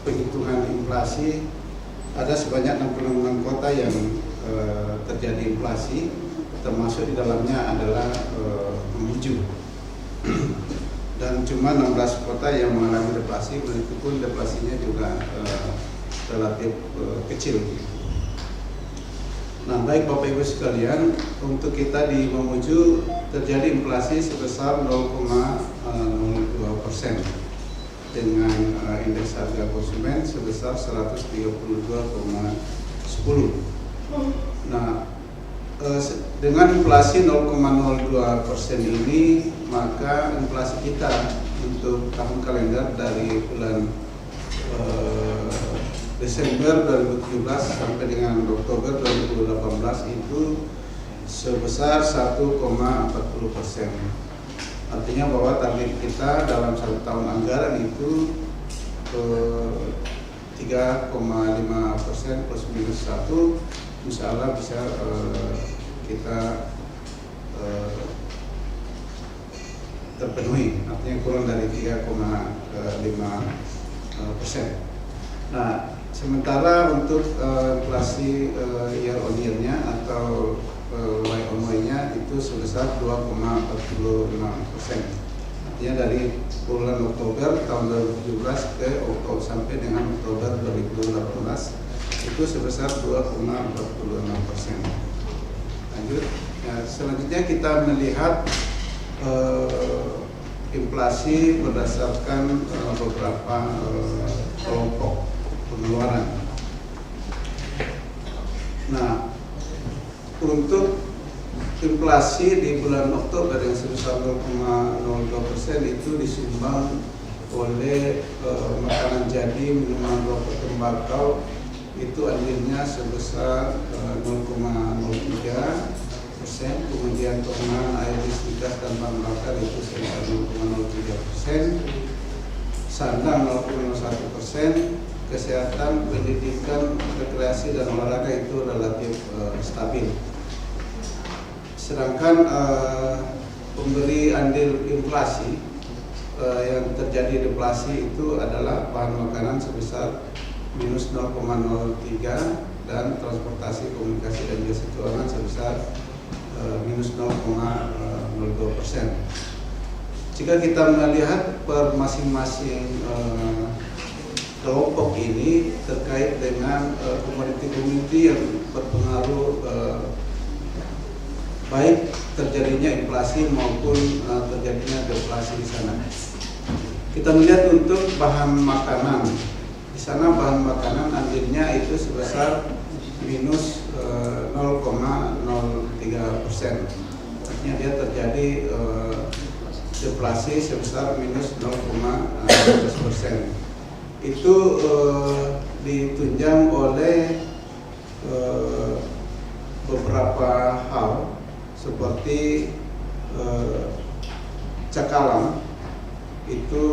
penghitungan inflasi ada sebanyak 66 kota yang terjadi inflasi, termasuk di dalamnya adalah Mamuju. Dan cuma 16 kota yang mengalami deflasi, meskipun deflasinya juga relatif kecil. Nah, baik Bapak Ibu sekalian, untuk kita di Mamuju terjadi inflasi sebesar 0,02% dengan indeks harga konsumen sebesar 132,10. Nah, dengan inflasi 0,02% ini, maka inflasi kita untuk tahun kalender dari bulan Desember 2017 sampai dengan Oktober 2018 itu sebesar 1,40%. Artinya bahwa target kita dalam satu tahun anggaran itu 3,5% plus minus 1, insya Allah bisa kita terpenuhi, artinya kurang dari 3,5%. Nah, sementara untuk inflasi year on year-nya atau Y on Y-nya itu sebesar 2,45%. Artinya dari bulan Oktober tahun 2017 ke Oktober sampai dengan Oktober 2018 itu sebesar 2,46%. Lanjut, ya, selanjutnya kita melihat inflasi berdasarkan beberapa kelompok pengeluaran. Nah, untuk inflasi di bulan Oktober yang sebesar 0,02% itu disumbang oleh makanan jadi, minuman rokok, tembakau, itu andilnya sebesar 0,03%, kemudian penggunaan air listrik dan bahan bakar itu sebesar 0,03%, sandang 0,01%, kesehatan, pendidikan, rekreasi dan olahraga itu relatif stabil. Sedangkan pemberi andil inflasi yang terjadi deflasi itu adalah bahan makanan sebesar minus 0,03 dan transportasi, komunikasi dan jasa keuangan sebesar minus 0,02%. Jika kita melihat per masing-masing kelompok ini terkait dengan komoditi-komoditi yang berpengaruh baik terjadinya inflasi maupun terjadinya deflasi di sana. Kita melihat untuk bahan makanan, di sana bahan makanan andilnya itu sebesar minus 0,03%. Artinya dia terjadi deflasi sebesar minus 0,11%. Itu ditunjang oleh beberapa hal seperti cakalang itu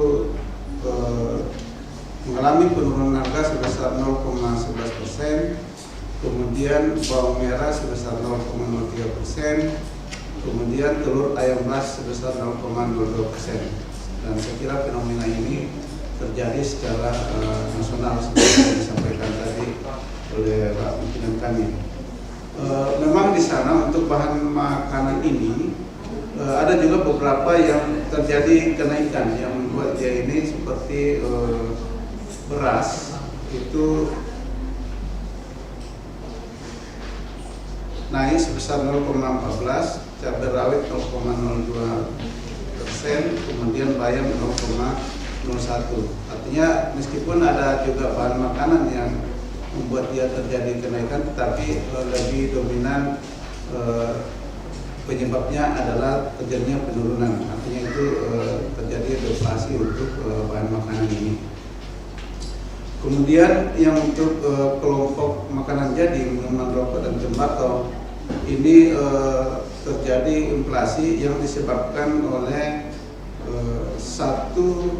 mengalami penurunan harga sebesar 0,11%, kemudian bawang merah sebesar 0,03%, kemudian telur ayam ras sebesar 0,02%. Dan saya kira fenomena ini terjadi secara nasional seperti yang disampaikan tadi oleh Pak pimpinan kami. Memang di sana untuk bahan makanan ini ada juga beberapa yang terjadi kenaikan yang membuat dia ini seperti beras itu naik sebesar 0,14, cabai rawit 0,02%, kemudian bayam 0,01. Artinya meskipun ada juga bahan makanan yang membuat dia terjadi kenaikan, tetapi lebih dominan penyebabnya adalah terjadinya penurunan. Artinya itu terjadi deflasi untuk bahan makanan ini. Kemudian yang untuk kelompok makanan jadi, minuman rokok dan tembakau, ini terjadi inflasi yang disebabkan oleh satu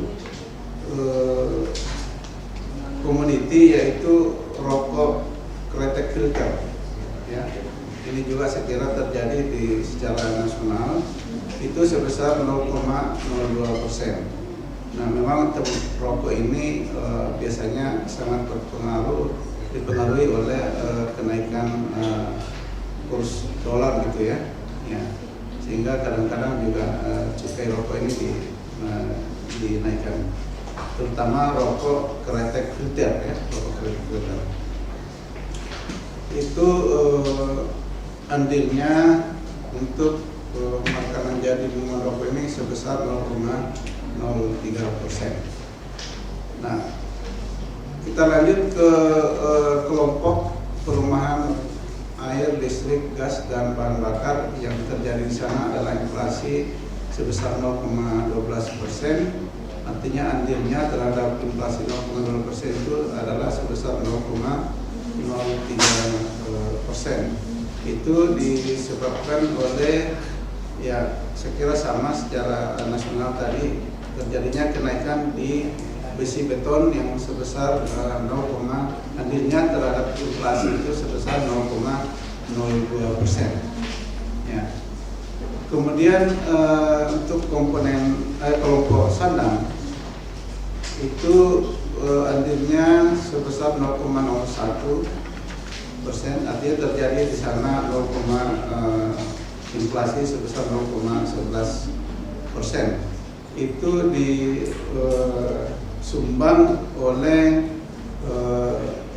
komoditi, yaitu rokok kretek filter. Ya, ini juga saya kira terjadi di secara nasional itu sebesar 0,02%. Nah, memang rokok ini biasa biasanya sangat dipengaruhi oleh kenaikan kurs dolar gitu ya. Sehingga kadang-kadang juga cukai rokok ini dinaikkan, terutama rokok kretek filter ya, rokok kretek filter. Itu andilnya untuk makanan jadi minuman rokok ini sebesar 0,03%. Nah, kita lanjut ke kelompok perumahan air, listrik, gas, dan bahan bakar. Yang terjadi di sana adalah inflasi sebesar 0,12%. Artinya andilnya terhadap inflasi 0,12% itu adalah sebesar 0,03%. Itu disebabkan oleh, ya saya kira sama secara nasional tadi, terjadinya kenaikan di besi beton yang sebesar andilnya terhadap inflasi itu sebesar 0,02%. Ya. Kemudian untuk komponen kelompok sandang itu andilnya sebesar 0,01%, artinya terjadi di sana inflasi sebesar 0,11%. Itu disumbang oleh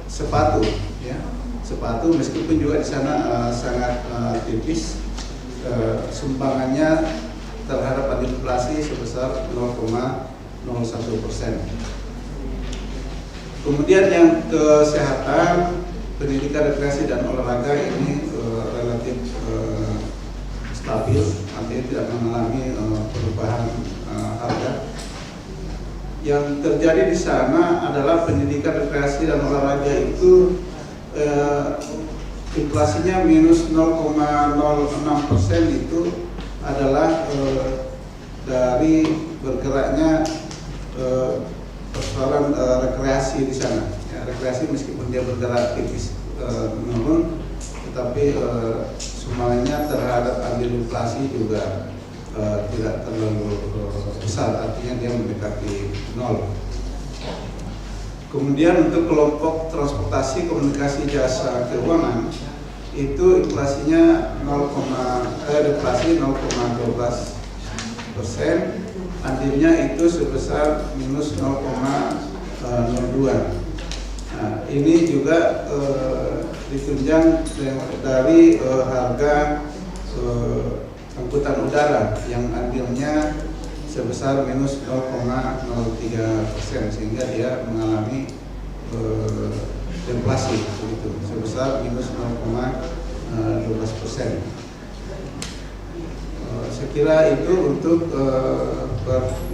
sepatu, ya. Sepatu meskipun juga di sana sangat tipis, sumbangannya terhadap andil inflasi sebesar 0,01%. Kemudian yang kesehatan, pendidikan, rekreasi, dan olahraga ini relatif stabil, artinya tidak mengalami perubahan harga. Yang terjadi di sana adalah pendidikan, rekreasi, dan olahraga itu inflasinya minus 0,06%. Itu adalah dari bergeraknya persoalan rekreasi di sana. Ya, rekreasi meskipun dia bergerak tipis menurun, tetapi sumbangannya terhadap andil inflasi juga tidak terlalu besar, artinya dia mendekati nol. Kemudian untuk kelompok transportasi, komunikasi, jasa keuangan itu inflasinya deflasi 0,12%, andilnya itu sebesar minus 0,02. Nah, ini juga ditunjang dari harga angkutan udara yang andilnya sebesar minus 0,03%, sehingga dia mengalami deflasi begitu sebesar minus 0,12%. Saya kira itu untuk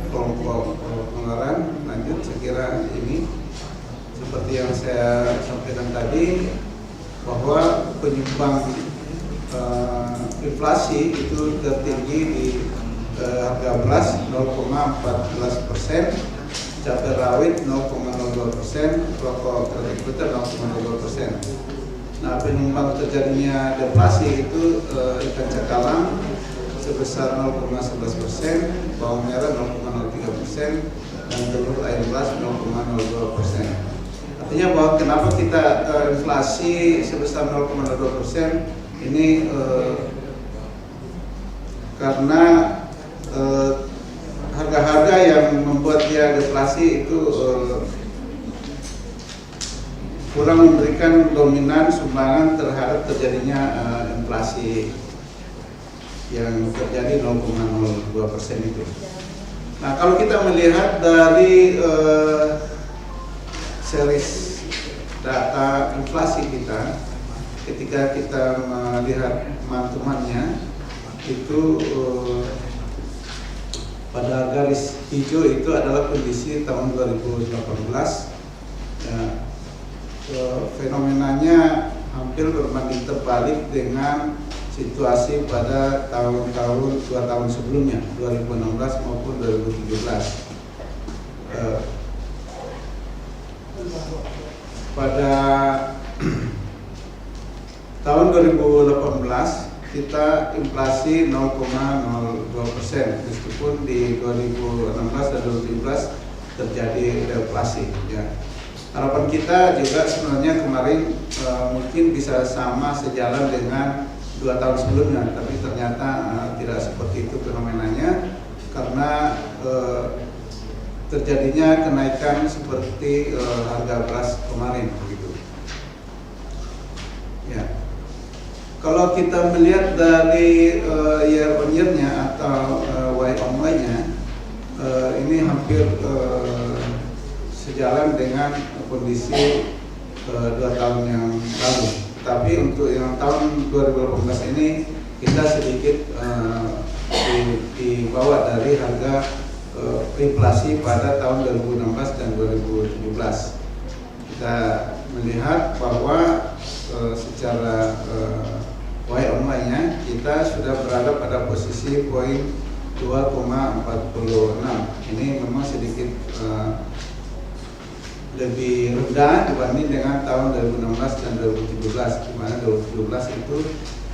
kelompok pengeluaran. Lanjut, saya kira ini seperti yang saya sampaikan tadi, bahwa penyumbang inflasi itu tertinggi di harga beras 0,14%, cabai rawit 0,02%, rokok elektrik 0,02%. Nah, penyumbang terjadinya deflasi itu ikan cakalang sebesar 0,11%, bawang merah 0,03%, dan telur ayam beras 0,02%. Artinya bahwa kenapa kita inflasi sebesar 0,02% ini karena harga-harga yang membuat dia deflasi itu kurang memberikan dominan sumbangan terhadap terjadinya inflasi yang terjadi 0,02% itu. Nah, kalau kita melihat dari series data inflasi kita, ketika kita melihat mantumannya itu pada garis hijau itu adalah kondisi tahun 2018. Ya, fenomenanya hampir berbanding terbalik dengan situasi pada tahun-tahun 2 tahun sebelumnya, 2016 maupun 2017. Pada tahun 2018 kita inflasi 0,02%, meskipun di 2016 dan 2017 terjadi deflasi, ya. Harapan kita juga sebenarnya kemarin mungkin bisa sama sejalan dengan 2 tahun sebelumnya, tapi ternyata tidak seperti itu fenomenanya karena terjadinya kenaikan seperti harga beras kemarin begitu. Ya. Kalau kita melihat dari year on year-nya atau Y on Y-nya, ini hampir sejalan dengan kondisi 2 tahun yang lalu. Tapi untuk yang tahun 2018 ini kita sedikit di bawah dari harga inflasi pada tahun 2016 dan 2017. Kita melihat bahwa secara Y on Y-nya kita sudah berada pada posisi poin 2,46. Ini memang sedikit lebih rendah dibanding dengan tahun 2016 dan 2017, di mana 2017 itu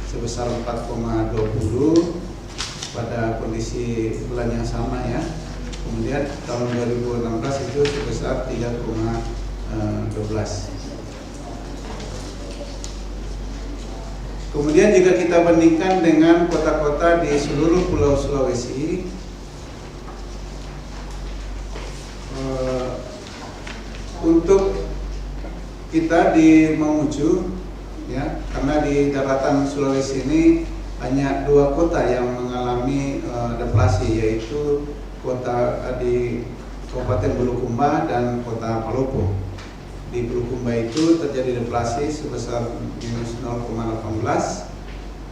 sebesar 4,20 pada kondisi bulan yang sama ya. Kemudian tahun 2016 itu sebesar 3,12. Kemudian jika kita bandingkan dengan kota-kota di seluruh Pulau Sulawesi, untuk kita di Mamuju ya, karena di daratan Sulawesi ini hanya 2 kota yang mengalami deflasi, yaitu kota di Kabupaten Bulukumba dan Kota Palopo. Di Bulukumba itu terjadi deflasi sebesar minus 0,18,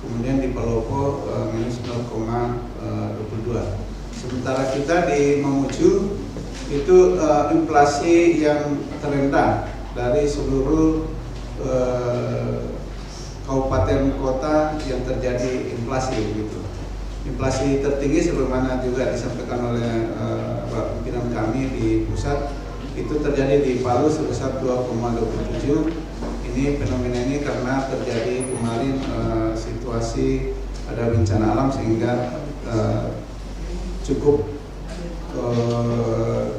kemudian di Palopo minus 0,22. Sementara kita di Mamuju itu inflasi yang terendah dari seluruh kabupaten kota yang terjadi inflasi gitu. Inflasi tertinggi sebagaimana juga disampaikan oleh pimpinan kami di pusat itu terjadi di Palu sebesar 2,27. Ini fenomena ini karena terjadi kemarin situasi ada bencana alam sehingga cukup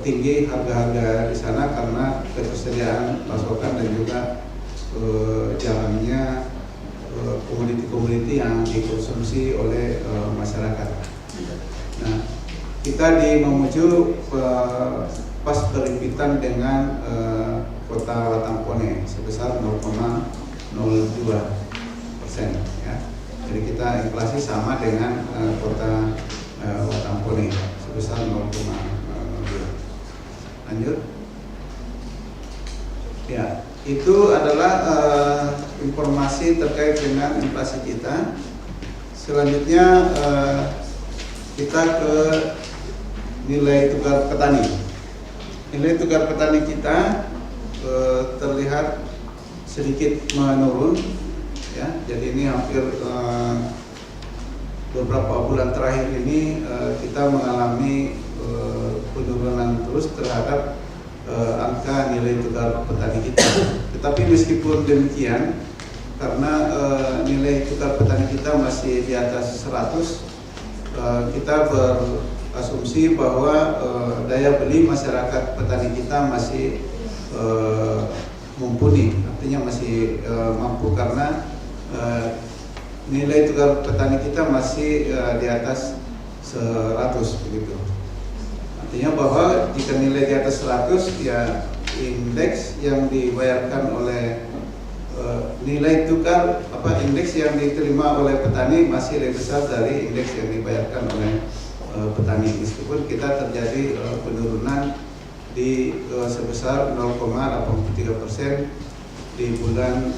tinggi harga-harga di sana karena ketersediaan pasokan dan juga jalannya komoditi-komoditi yang dikonsumsi oleh masyarakat. Nah, kita di Mamuju pas berhimpitan dengan kota Watangkone sebesar 0,02% ya. Jadi kita inflasi sama dengan kota Watangkone sebesar 0,02. Lanjut. Ya, itu adalah informasi terkait dengan inflasi kita. Selanjutnya kita ke nilai tukar petani. Nilai tukar petani kita terlihat sedikit menurun, ya. Jadi ini hampir beberapa bulan terakhir ini kita mengalami penurunan terus terhadap angka nilai tukar petani kita. Tetapi meskipun demikian, karena nilai tukar petani kita masih di atas 100, kita berasumsi bahwa daya beli masyarakat petani kita masih mumpuni, artinya masih mampu karena nilai tukar petani kita masih di atas 100 begitu. Artinya bahwa jika nilai di atas 100 ya indeks yang dibayarkan oleh nilai tukar indeks yang diterima oleh petani masih lebih besar dari indeks yang dibayarkan oleh petani, meskipun kita terjadi penurunan di sebesar 0,83% di bulan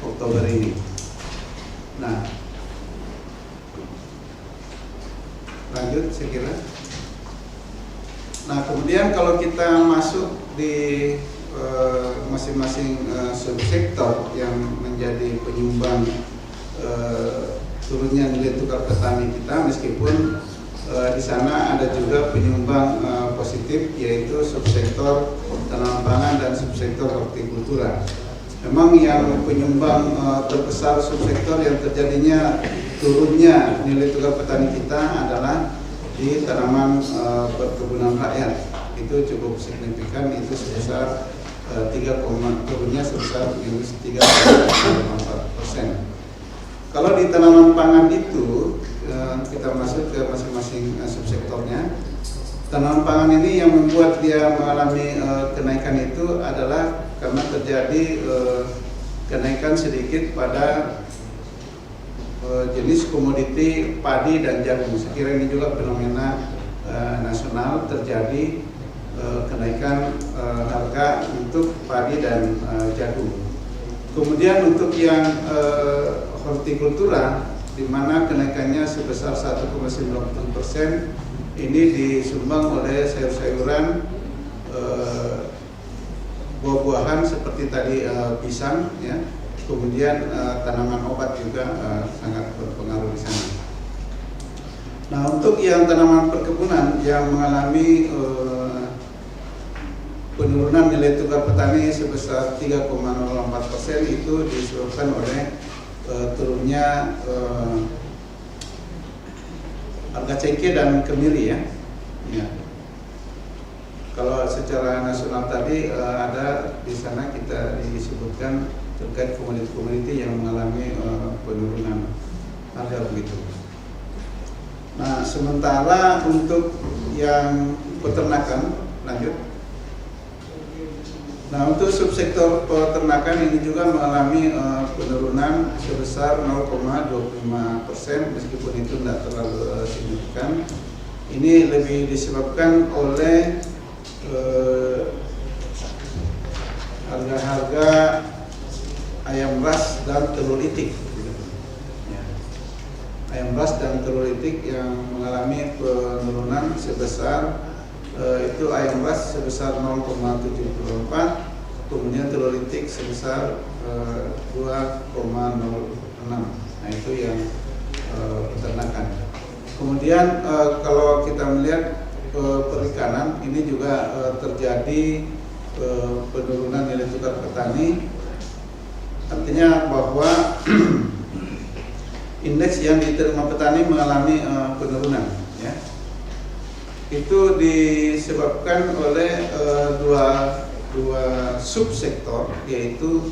Oktober ini. Nah, lanjut saya kira. Nah, kemudian kalau kita masuk di masing-masing subsektor yang menjadi penyumbang turunnya nilai tukar petani kita, meskipun di sana ada juga penyumbang positif, yaitu subsektor tanaman pangan dan subsektor hortikultura. Memang yang penyumbang terbesar subsektor yang terjadinya turunnya nilai tukar petani kita adalah di tanaman perkebunan rakyat. Itu cukup signifikan, itu sebesar turunnya sebesar minus 3,4%. Kalau di tanaman pangan itu kita masuk ke masing-masing subsektornya. Tanaman pangan ini yang membuat dia mengalami kenaikan itu adalah karena terjadi kenaikan sedikit pada jenis komoditi padi dan jagung. Saya kira ini juga fenomena nasional, terjadi kenaikan harga untuk padi dan jagung. Kemudian untuk yang hortikultura, di mana kenaikannya sebesar 1,90%, ini disumbang oleh sayur-sayuran, buah-buahan seperti tadi pisang, ya. Kemudian tanaman obat juga sangat berpengaruh di sana. Nah, untuk yang tanaman perkebunan yang mengalami penurunan nilai tukar petani sebesar 3,04% itu disebabkan oleh turunnya harga cengkeh dan kemiri, ya. Kalau secara nasional tadi ada di sana kita disebutkan terkait komoditi-komoditi yang mengalami penurunan harga begitu. Nah, sementara untuk yang peternakan, lanjut. Nah, untuk subsektor peternakan ini juga mengalami penurunan sebesar 0,25%, meskipun itu tidak terlalu signifikan. Ini lebih disebabkan oleh harga-harga ayam ras dan telur itik. Ayam ras dan telur itik yang mengalami penurunan sebesar itu ayam ras sebesar 0,74, kemudian telur itik sebesar 2,06. Nah, itu yang peternakan. Kemudian kalau kita melihat perikanan, ini juga terjadi penurunan nilai tukar petani. Artinya bahwa indeks yang diterima petani mengalami penurunan, ya. Itu disebabkan oleh dua subsektor, yaitu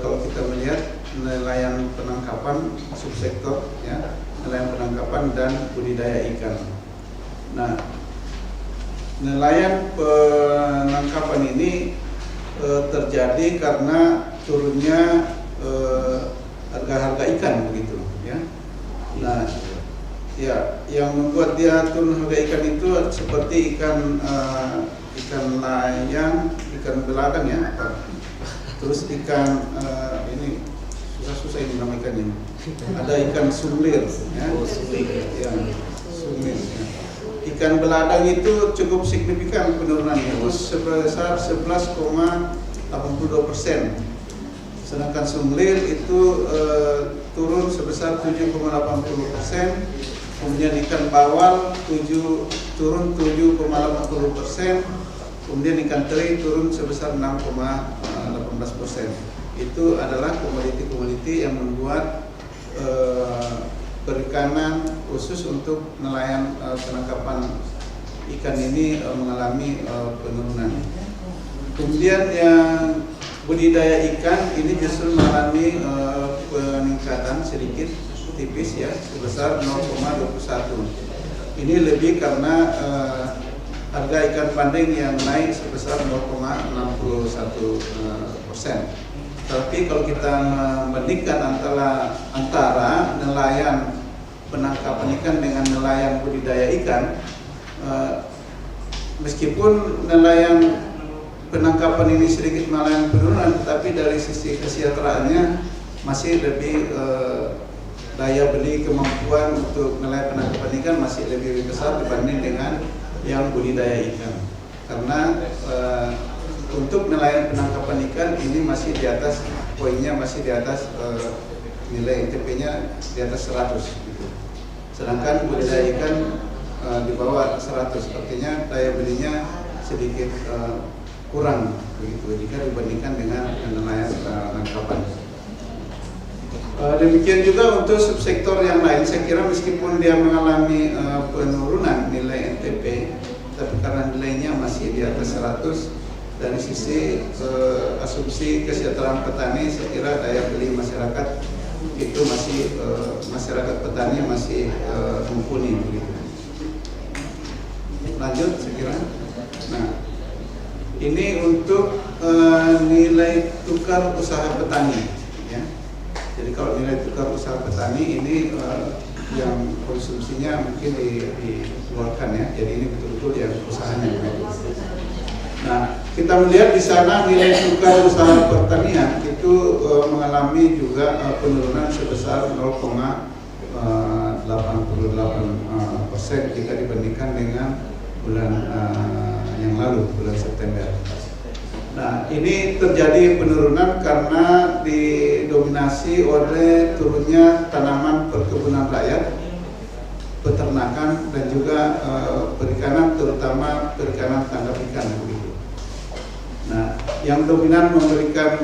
kalau kita melihat nelayan penangkapan subsektor, ya, nelayan penangkapan dan budidaya ikan. Nah, nelayan penangkapan ini terjadi karena turunnya harga-harga ikan begitu, ya. Nah, ya, yang membuat dia turun harga ikan itu seperti ikan layang, ikan beladang, ya. Terus ikan ini susah-susah ini nama ikannya. Ada ikan sumlir, ya. Ya, sumlir. Ya. Ikan beladang itu cukup signifikan penurunannya, itu sebesar 11,82%. Sedangkan sumlir itu turun sebesar 7,80%. Kemudian ikan bawal turun 7,80%. Kemudian ikan teri turun sebesar 6,18%. Itu adalah komoditi-komoditi yang membuat perikanan khusus untuk nelayan penangkapan ikan ini mengalami penurunan. Kemudian yang budidaya ikan ini justru mengalami peningkatan sedikit, tipis, ya, sebesar 0,21. Ini lebih karena harga ikan bandeng yang naik sebesar 0,61%. Tapi kalau kita membandingkan antara nelayan penangkapan ikan dengan nelayan budidaya ikan, meskipun nelayan penangkapan ini sedikit mengalami penurunan, tetapi dari sisi kesejahteraannya masih lebih daya beli kemampuan untuk nelayan penangkapan ikan masih lebih besar dibanding dengan yang budidaya ikan. Karena untuk nelayan penangkapan ikan ini masih di atas, poinnya masih di atas, nilai NTP-nya di atas 100 gitu. Sedangkan budidaya ikan di bawah 100, artinya daya belinya sedikit kurang begitu jika dibandingkan dengan nelayan penangkapan. Demikian juga untuk subsektor yang lain, saya kira meskipun dia mengalami penurunan nilai NTP, tapi karena nilainya masih di atas 100, dari sisi asumsi kesejahteraan petani, saya kira daya beli masyarakat itu masih masyarakat petani masih mumpuni begitu. Lanjut saya kira. Nah, ini untuk nilai tukar usaha petani, ya. Jadi kalau nilai tukar usaha petani ini yang konsumsinya mungkin dikeluarkan, ya. Jadi ini betul-betul yang usahanya. Nah, kita melihat di sana nilai tukar usaha pertanian itu mengalami juga penurunan sebesar 0,88% jika dibandingkan dengan bulan yang lalu, bulan September. Nah, ini terjadi penurunan karena didominasi oleh turunnya tanaman perkebunan rakyat, peternakan, dan juga perikanan, terutama perikanan tangkap ikan begitu. Nah, yang dominan memberikan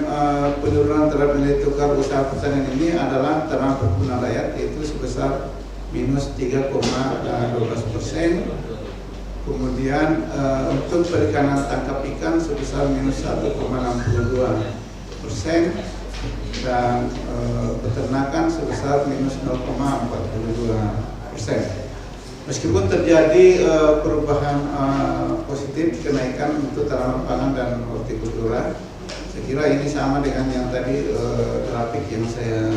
penurunan terhadap nilai tukar usaha pertanian ini adalah tanaman perkebunan rakyat, yaitu sebesar minus 3,12%. Kemudian untuk perikanan tangkap ikan sebesar minus 1,62%, dan peternakan sebesar minus 0,42%. Meskipun terjadi perubahan positif kenaikan untuk tanaman pangan dan hortikultura, saya kira ini sama dengan yang tadi grafik yang saya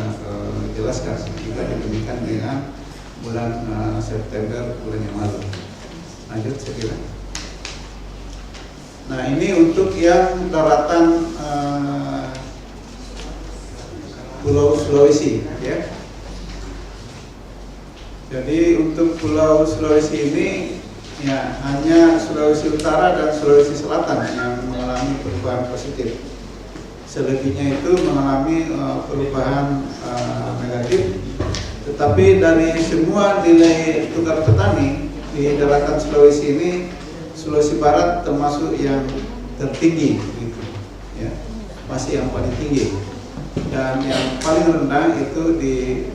jelaskan jika dibandingkan dengan bulan September bulan yang lalu. Lanjut saya kira. Nah, ini untuk yang daratan Pulau Sulawesi, ya. Jadi untuk Pulau Sulawesi ini, ya, hanya Sulawesi Utara dan Sulawesi Selatan yang mengalami perubahan positif. Selebihnya itu mengalami perubahan negatif. Tetapi dari semua nilai tukar petani di daratan Sulawesi ini, Sulawesi Barat termasuk yang tertinggi, gitu, ya, masih yang paling tinggi. Dan yang paling rendah itu di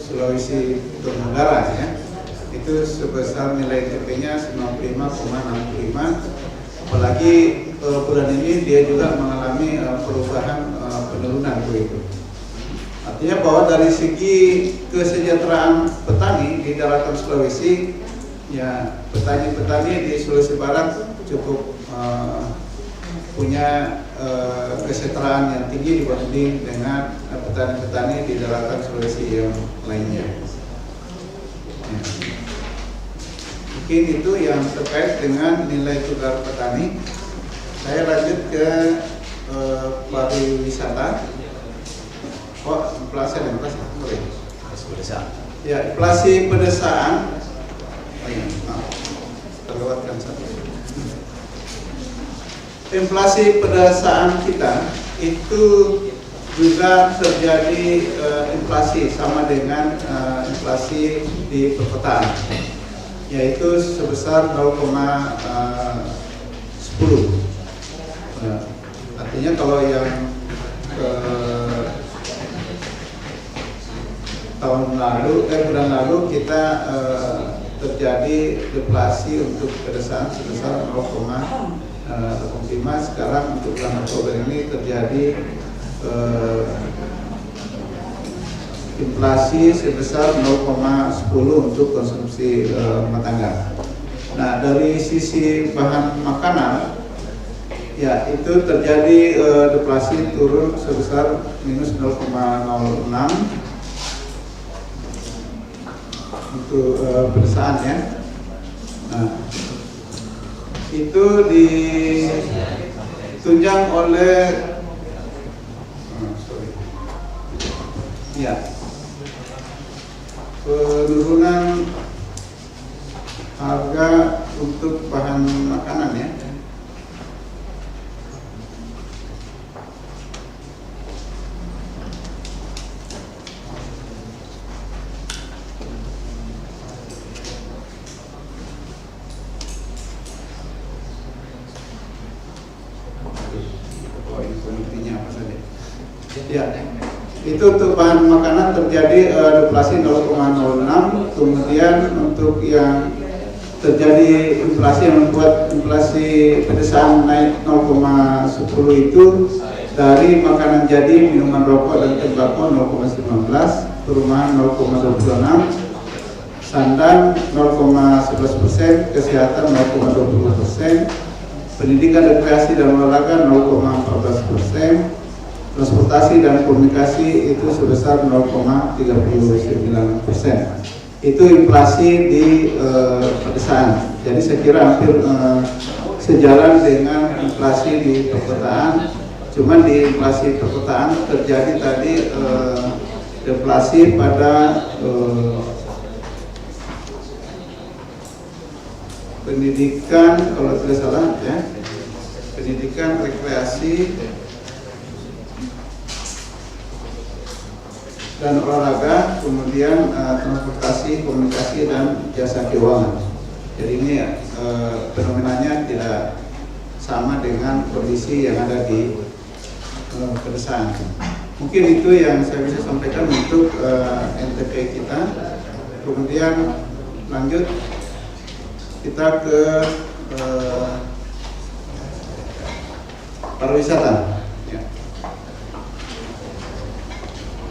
Sulawesi Tenggara, ya, itu sebesar nilai TP-nya 95,65. Apalagi bulan ini dia juga mengalami perubahan penurunan begitu. Artinya bahwa dari segi kesejahteraan petani di daratan Sulawesi, ya, petani-petani di Sulawesi Barat cukup punya kesejahteraan yang tinggi dibanding dengan petani-petani di daratan Sulawesi yang lainnya. Ya. Mungkin itu yang terkait dengan nilai tukar petani. Saya lanjut ke pariwisata. Oh, inflasi dan inflasi. Pedesaan. Ya, inflasi pedesaan. Oh iya, terlewatkan satu. Inflasi pedesaan kita itu juga terjadi inflasi sama dengan inflasi di perkotaan, yaitu sebesar 0,10. Artinya kalau yang tahun lalu, bulan lalu kita terjadi deflasi untuk pedesaan sebesar 0,85. Sekarang untuk bulan Oktober ini terjadi inflasi sebesar 0,10 untuk konsumsi rumah tangga. Nah, dari sisi bahan makanan, ya, itu terjadi deflasi turun sebesar minus 0,06 untuk pedesaan, ya. Nah, itu ditunjang oleh ya, penurunan harga untuk bahan makanan, ya. Ya, itu untuk bahan makanan terjadi deflasi 0,06. Kemudian untuk yang terjadi inflasi yang membuat inflasi pedesaan naik 0,10 itu dari makanan jadi, minuman rokok dan tembakau 0,19, perumahan 0,26, sandang 0,11%, kesehatan 0,20%, pendidikan, rekreasi dan olahraga 0,14%, transportasi dan komunikasi itu sebesar 0,39%. Itu inflasi di pedesaan. Jadi saya kira hampir sejalan dengan inflasi di perkotaan. Cuman di inflasi perkotaan terjadi tadi deflasi pada pendidikan, kalau tidak salah ya, pendidikan, rekreasi dan olahraga, kemudian transportasi, komunikasi dan jasa keuangan. Jadi ini fenomenanya tidak sama dengan kondisi yang ada di pedesaan. Mungkin itu yang saya bisa sampaikan untuk NTP kita. Kemudian lanjut kita ke pariwisata.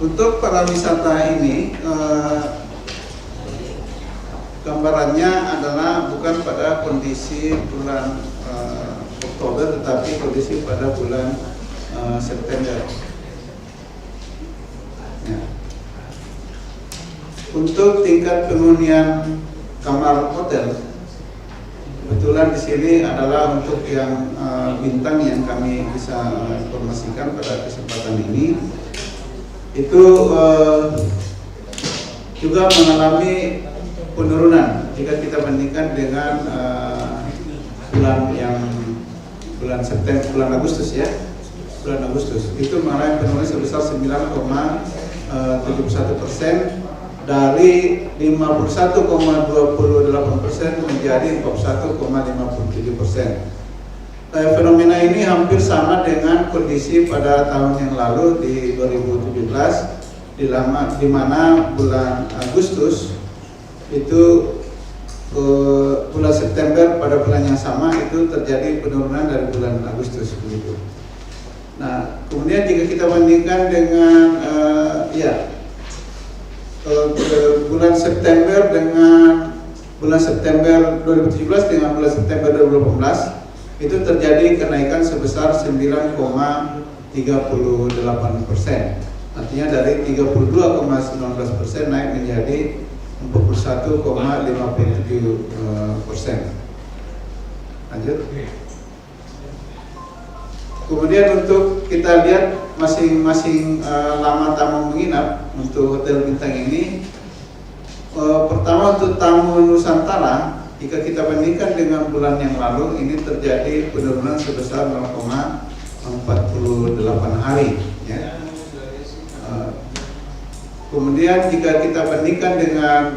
Untuk pariwisata ini gambarannya adalah bukan pada kondisi bulan Oktober, tetapi kondisi pada bulan September. Ya. Untuk tingkat penghunian kamar hotel, kebetulan di sini adalah untuk yang bintang yang kami bisa informasikan pada kesempatan ini. Itu juga mengalami penurunan jika kita bandingkan dengan bulan September, bulan Agustus ya, bulan Agustus itu mengalami penurunan sebesar 9,71% dari 51,28% menjadi 41,57%. Fenomena ini hampir sama dengan kondisi pada tahun yang lalu di 2017, di mana bulan Agustus itu bulan September pada bulan yang sama itu terjadi penurunan dari bulan Agustus begitu. Nah, kemudian jika kita bandingkan dengan bulan September dengan bulan September 2017 dengan bulan September 2018 itu terjadi kenaikan sebesar 9,38%. Artinya dari 32,19% naik menjadi 41,57%. Lanjut. Kemudian untuk kita lihat masing-masing lama tamu menginap untuk hotel bintang ini. Pertama untuk tamu Nusantara, jika kita bandingkan dengan bulan yang lalu, ini terjadi penurunan sebesar 0,48 hari. Ya. Kemudian jika kita bandingkan dengan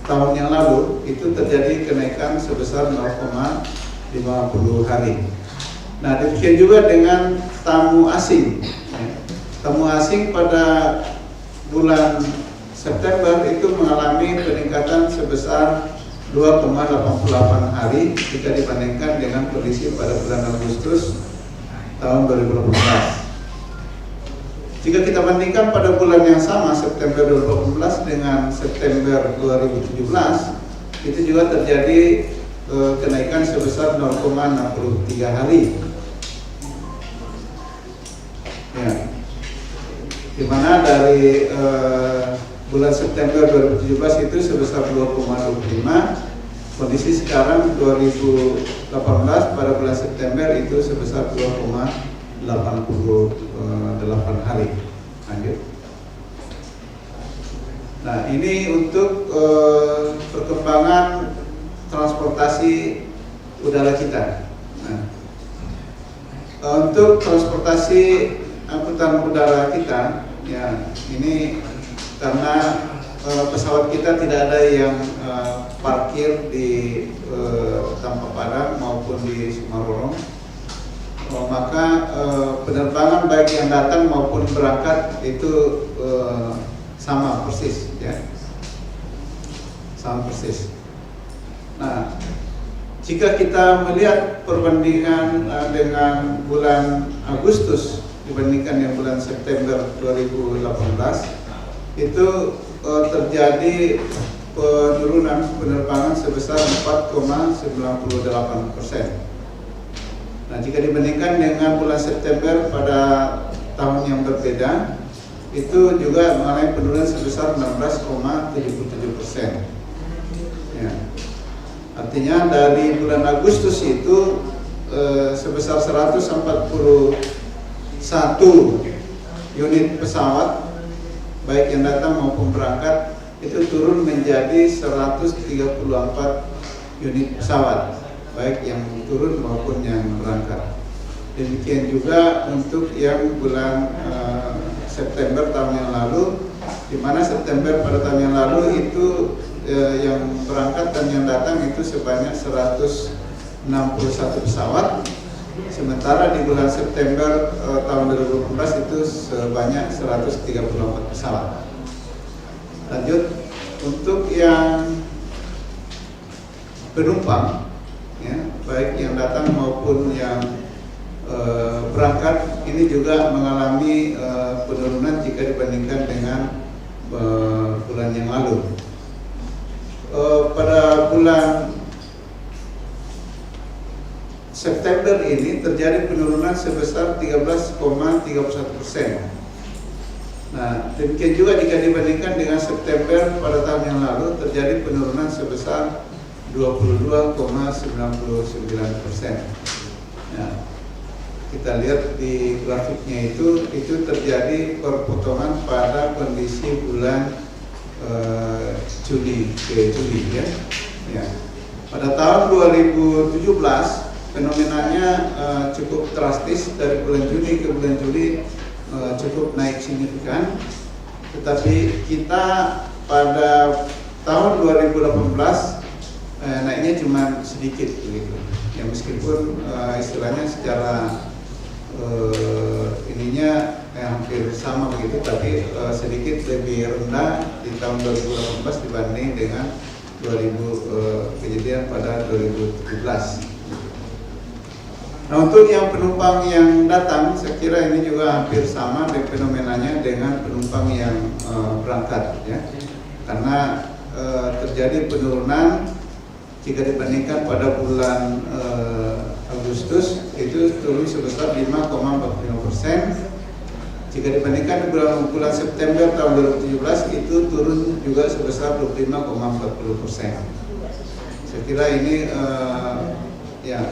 tahun yang lalu, itu terjadi kenaikan sebesar 0,50 hari. Nah, demikian juga dengan tamu asing. Ya. Tamu asing pada bulan September itu mengalami peningkatan sebesar 2,88 hari jika dibandingkan dengan kondisi pada bulan Agustus tahun 2018. Jika kita bandingkan pada bulan yang sama September 2018 dengan September 2017, itu juga terjadi kenaikan sebesar 0,63 hari. Ya. Di mana dari bulan September 2017 itu sebesar 2,25, kondisi sekarang 2018 pada bulan September itu sebesar 2,88 hari. Lanjut. Nah, ini untuk perkembangan transportasi udara kita. Nah, untuk transportasi angkutan udara kita, ya ini karena pesawat kita tidak ada yang parkir di Tampang Padang maupun di Sumarorong, maka penerbangan baik yang datang maupun berangkat itu sama persis, ya, sama persis. Nah, jika kita melihat perbandingan dengan bulan Agustus dibandingkan yang bulan September 2018, itu terjadi penurunan penerbangan sebesar 4,98%. Nah, jika dibandingkan dengan bulan September pada tahun yang berbeda, itu juga mengalami penurunan sebesar 16,77%. Ya. Artinya dari bulan Agustus itu sebesar 141 unit pesawat baik yang datang maupun berangkat itu turun menjadi 134 unit pesawat baik yang turun maupun yang berangkat. Demikian juga untuk yang bulan September tahun yang lalu, di mana September pada tahun yang lalu itu yang berangkat dan yang datang itu sebanyak 161 pesawat, sementara di bulan September tahun 2018 itu sebanyak 134 pesawat. Lanjut, untuk yang penumpang, ya, baik yang datang maupun yang berangkat, ini juga mengalami penurunan jika dibandingkan dengan bulan yang lalu. Pada bulan September ini terjadi penurunan sebesar 13,31%. Nah, demikian juga jika dibandingkan dengan September pada tahun yang lalu terjadi penurunan sebesar 22,99%. Nah, kita lihat di grafiknya itu terjadi perpotongan pada kondisi bulan Juli ke Juli, ya. Ya. Pada tahun 2017 fenomenanya cukup drastis, dari bulan Juni ke bulan Juli cukup naik signifikan, tetapi kita pada tahun 2018 naiknya cuma sedikit begitu. Ya, meskipun istilahnya secara ininya hampir sama begitu, tapi sedikit lebih rendah di tahun 2018 dibanding dengan kejadian pada 2017. Nah, untuk yang penumpang yang datang, saya kira ini juga hampir sama dengan fenomenanya dengan penumpang yang berangkat, ya, karena terjadi penurunan jika dibandingkan pada bulan Agustus itu turun sebesar 5,45%. Jika dibandingkan bulan September tahun 2017 itu turun juga sebesar 25,40%. Saya kira ini ya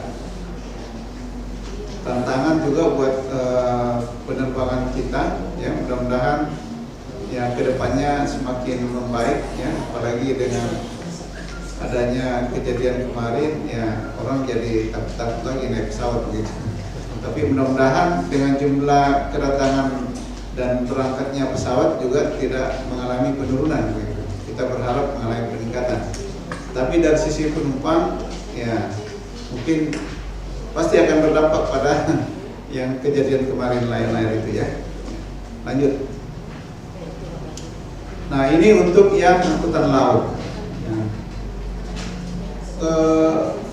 tantangan juga buat penerbangan kita, ya, mudah-mudahan ya kedepannya semakin membaik, ya, apalagi dengan adanya kejadian kemarin, ya, orang jadi takut lagi naik pesawat begitu. Tapi mudah-mudahan dengan jumlah kedatangan dan berangkatnya pesawat juga tidak mengalami penurunan begitu. Kita berharap mengalami peningkatan. Tapi dari sisi penumpang, ya, mungkin pasti akan berdampak pada yang kejadian kemarin lain-lain itu, ya. Lanjut. Nah, ini untuk yang angkutan laut.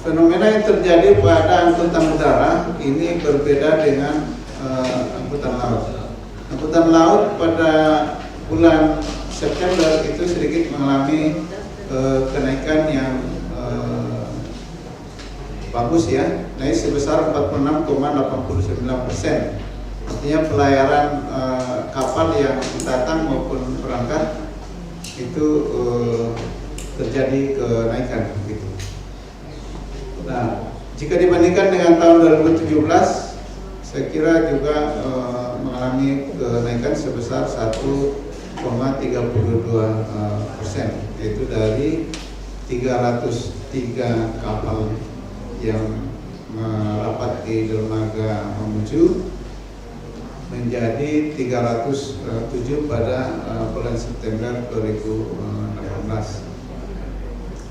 Fenomena yang terjadi pada angkutan udara ini berbeda dengan angkutan laut. Angkutan laut pada bulan September itu sedikit mengalami kenaikan yang bagus, ya, naik sebesar 46,89%. Artinya pelayaran kapal yang datang maupun berangkat itu terjadi kenaikan begitu. Nah, jika dibandingkan dengan tahun 2017, saya kira juga mengalami kenaikan sebesar 1,32%, yaitu dari 303 kapal yang merapat di dermaga Mamuju menjadi 307 pada bulan September 2018.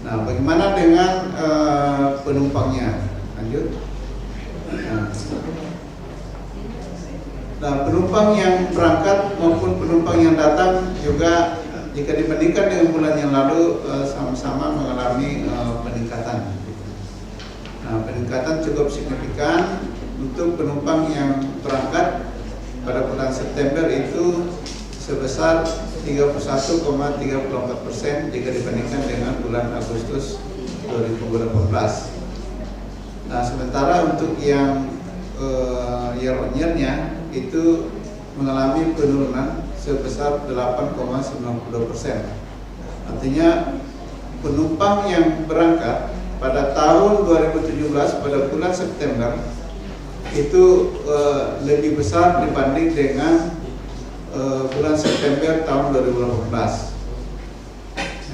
Nah, bagaimana dengan penumpangnya? Lanjut. Nah, penumpang yang berangkat maupun penumpang yang datang juga jika dibandingkan dengan bulan yang lalu sama-sama mengalami peningkatan. Nah, peningkatan cukup signifikan untuk penumpang yang berangkat pada bulan September itu sebesar 31,34% jika dibandingkan dengan bulan Agustus 2018. Nah, sementara untuk yang year on year-nya itu mengalami penurunan sebesar 8,92%. Artinya penumpang yang berangkat pada tahun 2017 pada bulan September itu lebih besar dibanding dengan bulan September tahun 2018.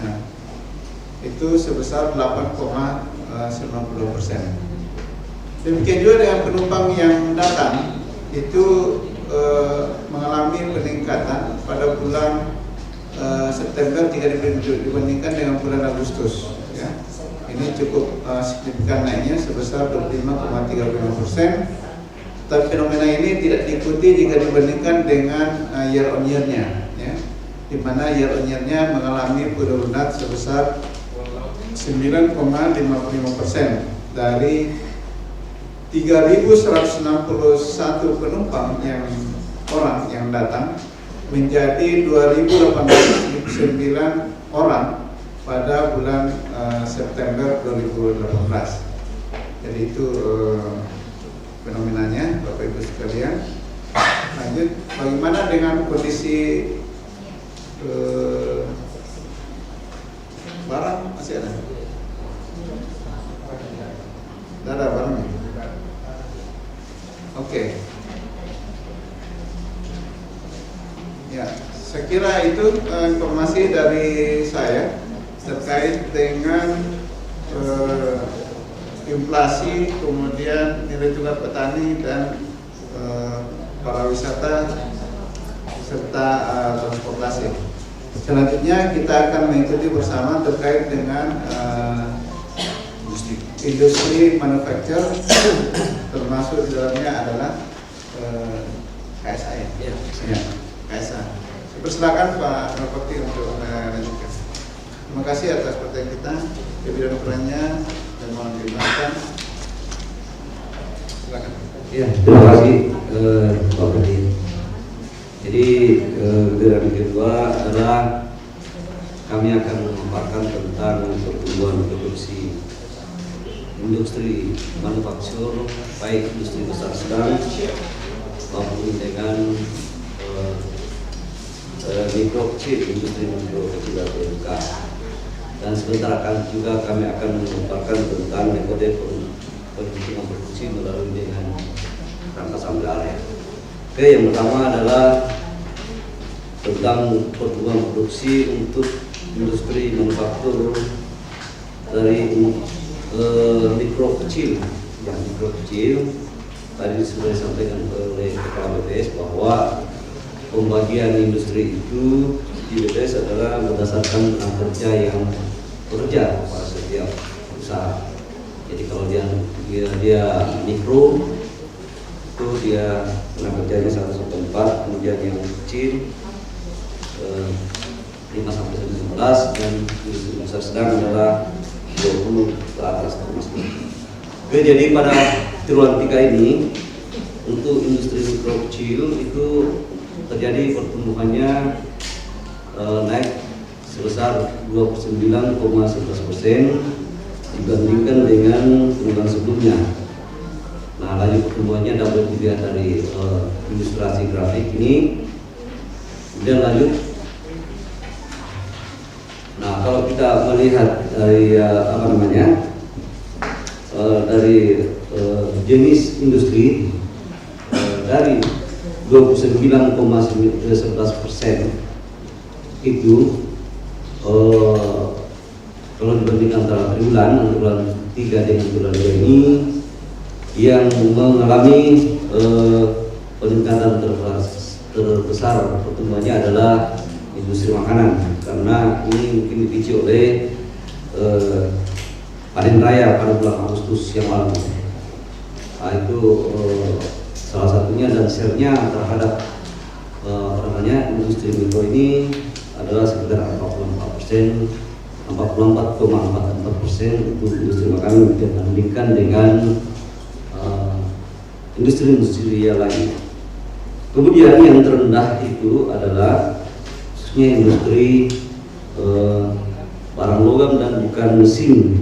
Nah, itu sebesar 8,92%. Demikian juga dengan penumpang yang datang itu mengalami peningkatan pada bulan September jika dibandingkan dengan bulan Agustus. Ya. Ini cukup signifikan naiknya sebesar 25,35%. Tapi fenomena ini tidak diikuti jika dibandingkan dengan year on year-nya, ya, di mana year on year-nya mengalami penurunan sebesar 9,55% dari 3.161 penumpang orang yang datang menjadi 2.809 orang pada bulan September 2018. Jadi itu fenomenanya, Bapak Ibu sekalian. Lanjut, bagaimana dengan kondisi barang masih ada? Tidak ada barangnya. Oke. Ya, saya kira itu informasi dari saya terkait dengan inflasi, kemudian nilai tukar petani dan para wisata serta transportasi. Selanjutnya kita akan mengikuti bersama terkait dengan industri manufaktur, termasuk di dalamnya adalah KSA. Ya, KSA. Saya persilakan Pak Rapoti untuk melanjutkan. Terima kasih atas pertanyaan kita. Kemudian ukurannya dan mohon dimaafkan. Silakan. Ya, terima kasih Pak Budi. Jadi gerakan kedua adalah kami akan memaparkan tentang pertumbuhan produksi industri manufaktur, baik industri besar sedang maupun dengan mikro kecil, industri mikro kecil atau MK. Dan sebentar juga kami akan memaparkan tentang metode penghitungan produksi melalui dengan rangka sampel area. Oke, yang pertama adalah tentang pertumbuhan produksi untuk industri manufaktur dari mikro kecil. Yang mikro kecil tadi sudah disampaikan oleh Kepala BPS bahwa pembagian industri itu di BPS adalah berdasarkan tenaga kerja yang bekerja pada setiap usaha. Jadi kalau dia mikro itu dia tenaga kerjanya 1-4, kemudian yang kecil 5-15, dan industri besar sedang adalah 20 ke atas termasuk. Oke, jadi pada triwulan 3 ini untuk industri mikro kecil itu terjadi pertumbuhannya naik sebesar 29,11% dibandingkan dengan triwulan sebelumnya. Nah, laju pertumbuhannya dapat dilihat dari ilustrasi grafik ini. Kemudian lanjut. Nah, kalau kita melihat dari dari jenis industri dari 29,11% itu kalau dibandingkan antara triwulan 3 dengan triwulan 2 ini yang mengalami peningkatan terbesar pertumbuhannya adalah industri makanan, karena ini mungkin dipicu oleh panen raya pada bulan Agustus yang lalu. Nah, itu salah satunya, dan share-nya terhadap industri mikro ini adalah sekitar 44%, 44,44% untuk industri makanan dibandingkan dengan industri-industri yang lain. Kemudian yang terendah itu adalah khususnya industri barang logam dan bukan mesin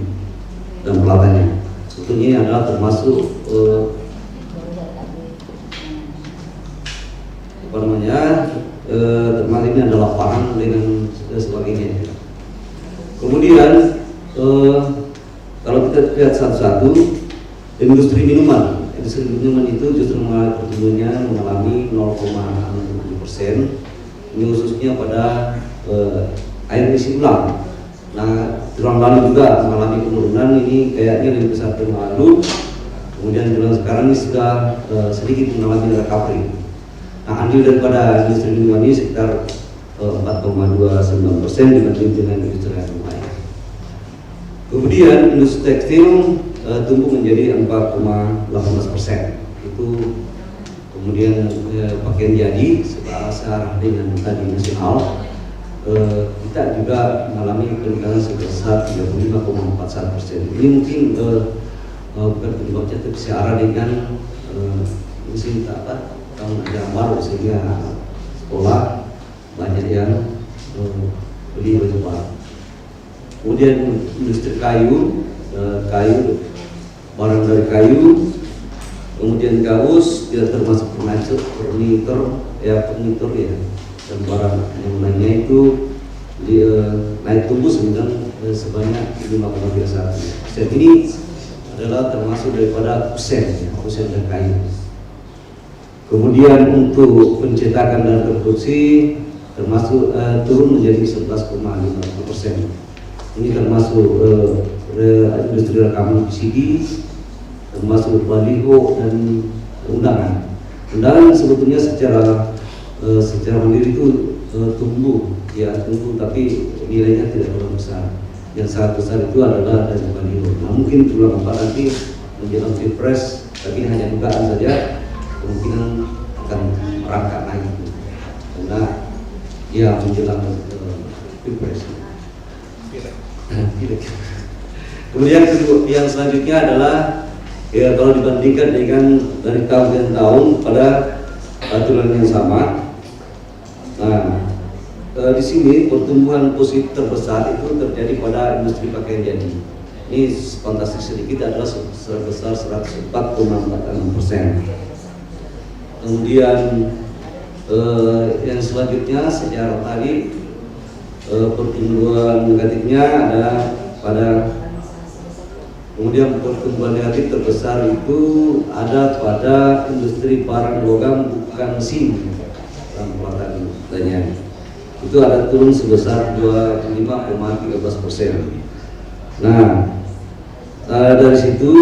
dan peralatannya. Sebetulnya ini adalah termasuk termasuk ini adalah pangan dengan sebagainya. Kemudian kalau kita lihat satu-satu, industri minuman itu justru mengalami 0,6%. Ini khususnya pada air isi ulang. Nah, tahun lalu juga mengalami penurunan, ini kayaknya lebih besar tahun lalu. Kemudian bulan sekarang ini sudah sedikit mengalami recovery. Nah, andil daripada industri minuman ini sekitar 4,29% dibanding dengan industri yang lain. Kemudian industri tekstil tumbuh menjadi 4,18%. Itu kemudian pakaian jadi searah dengan tadi nasional, kita juga mengalami peningkatan sebesar 35,41%. Ini mungkin bukan penyebabnya, tapi searah dengan musim tahun ajaran baru, sehingga sekolah banyak yang beli baju baru. Kemudian industri kayu, barang dari kayu, kemudian kaos tidak termasuk furnitur ya, dan barang yang lainnya itu naik tumbuh sebanyak 5,31%. Ini adalah termasuk daripada kusen dan kayu. Kemudian untuk pencetakan dan produksi termasuk turun menjadi 11,50%. Ini termasuk industri rekaman VCD, termasuk baliho dan undangan. Undangan sebetulnya secara mandiri itu tumbuh, tapi nilainya tidak terlalu besar. Yang sangat besar itu adalah dari baliho. Nah, mungkin bulan 4 nanti menjelang Pilpres, tapi ini hanya dugaan saja, kemungkinan akan merangkak naik karena ya menjelang Pilpres. Kemudian yang selanjutnya adalah ya, kalau dibandingkan dengan dari tahun ke tahun pada aturan yang sama. Nah, di sini pertumbuhan positif terbesar itu terjadi pada industri pakaian jadi. Ini fantastis sedikit, adalah sebesar 104,46%. Kemudian yang selanjutnya secara tadi pertumbuhan negatifnya ada pada, kemudian pertumbuhan negatif terbesar itu ada pada industri barang logam bukan mesin dan peralatannya. Itu ada turun sebesar 25,13%. Nah, dari situ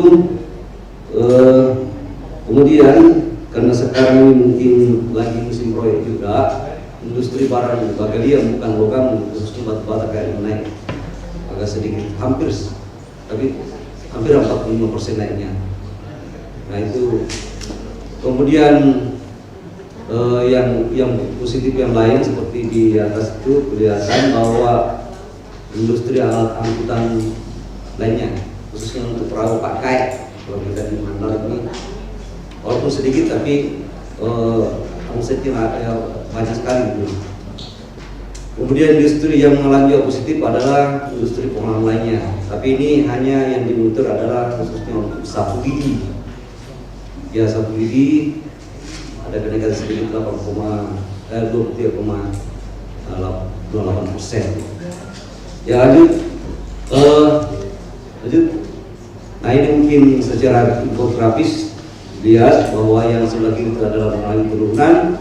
kemudian karena sekarang ini mungkin lagi musim proyek juga, industri barang bagalia bukan logam khususnya batu bata kayak naik agak sedikit, hampir 45% naiknya. Nah itu kemudian yang positif yang lain seperti di atas itu kelihatan bahwa industri alat angkutan lainnya khususnya untuk perahu pakai, kalau kita di Mandar ini walaupun sedikit tapi omsetnya banyak sekali gitu. Kemudian industri yang mengalami positif adalah industri pengolahan lainnya, tapi ini hanya yang dimonitor adalah khususnya untuk sapu lidi. Ya, sapu lidi ada kenaikan sedikit 23,28%. Ya, lanjut. Nah, ini mungkin secara infografis lihat bahwa yang sebelah kiri itu adalah mengalami penurunan,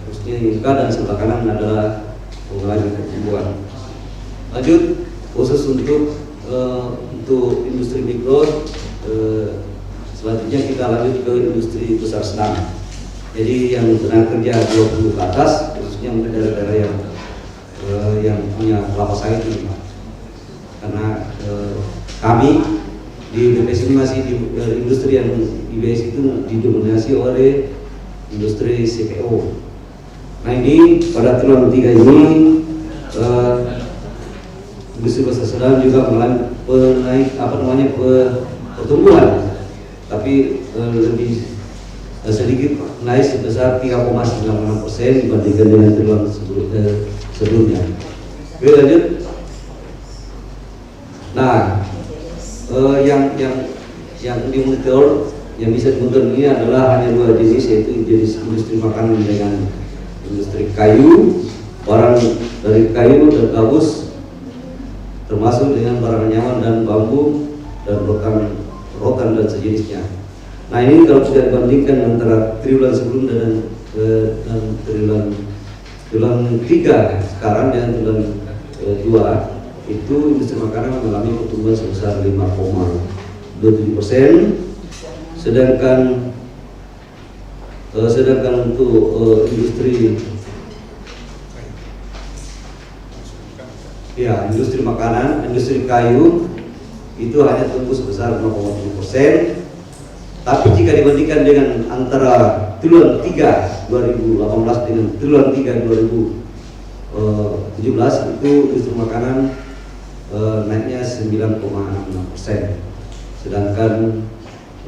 khususnya Inka, dan sebelah kanan adalah mengalami pertumbuhan. Lanjut, khusus untuk industri mikro, selanjutnya kita lanjut ke industri besar sedang. Jadi yang tenaga kerja 20 ke atas, khususnya untuk daerah-daerah yang punya kelapa sawit ini. Karena kami di BPS ini masih di industri yang IBS itu didominasi oleh industri CPO. Nah, ini pada triwulan 3 ini industri besar sedang juga mengalami pertumbuhan, tapi lebih sedikit naik sebesar 3,96% dibandingkan dengan triwulan sebelumnya. Oke, lanjut. Nah, yang dimonitor, yang bisa dimonitor ini adalah hanya dua jenis, yaitu jenis industri makanan dengan industri kayu, barang dari kayu dan gabus, termasuk dengan barang anyaman dan bambu dan rotan dan sejenisnya. Nah, ini kalau kita bandingkan antara triwulan sebelumnya dan triwulan 3 sekarang dengan triwulan 2, itu industri makanan mengalami pertumbuhan sebesar 5,27%, sedangkan untuk industri makanan, industri kayu itu hanya tumbuh sebesar 0,7%. Tapi jika dibandingkan dengan antara triwulan 3 2018 dengan triwulan 3 2017, itu industri makanan naiknya 9,6%, sedangkan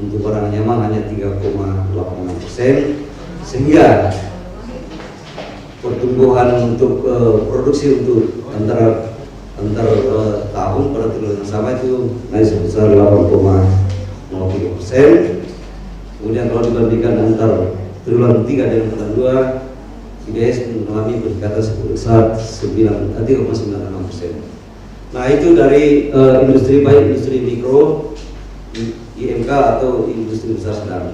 untuk barang anyaman hanya 3,86%, sehingga pertumbuhan untuk produksi untuk antara tahun pada triwulan yang sama itu naik sebesar 8,03%. Kemudian kalau dibandingkan antara triwulan 3 dengan triwulan 2, IDS mengalami peningkatan sebesar 3,96%. Nah, itu dari industri, baik industri mikro, IMK atau industri besar sedang.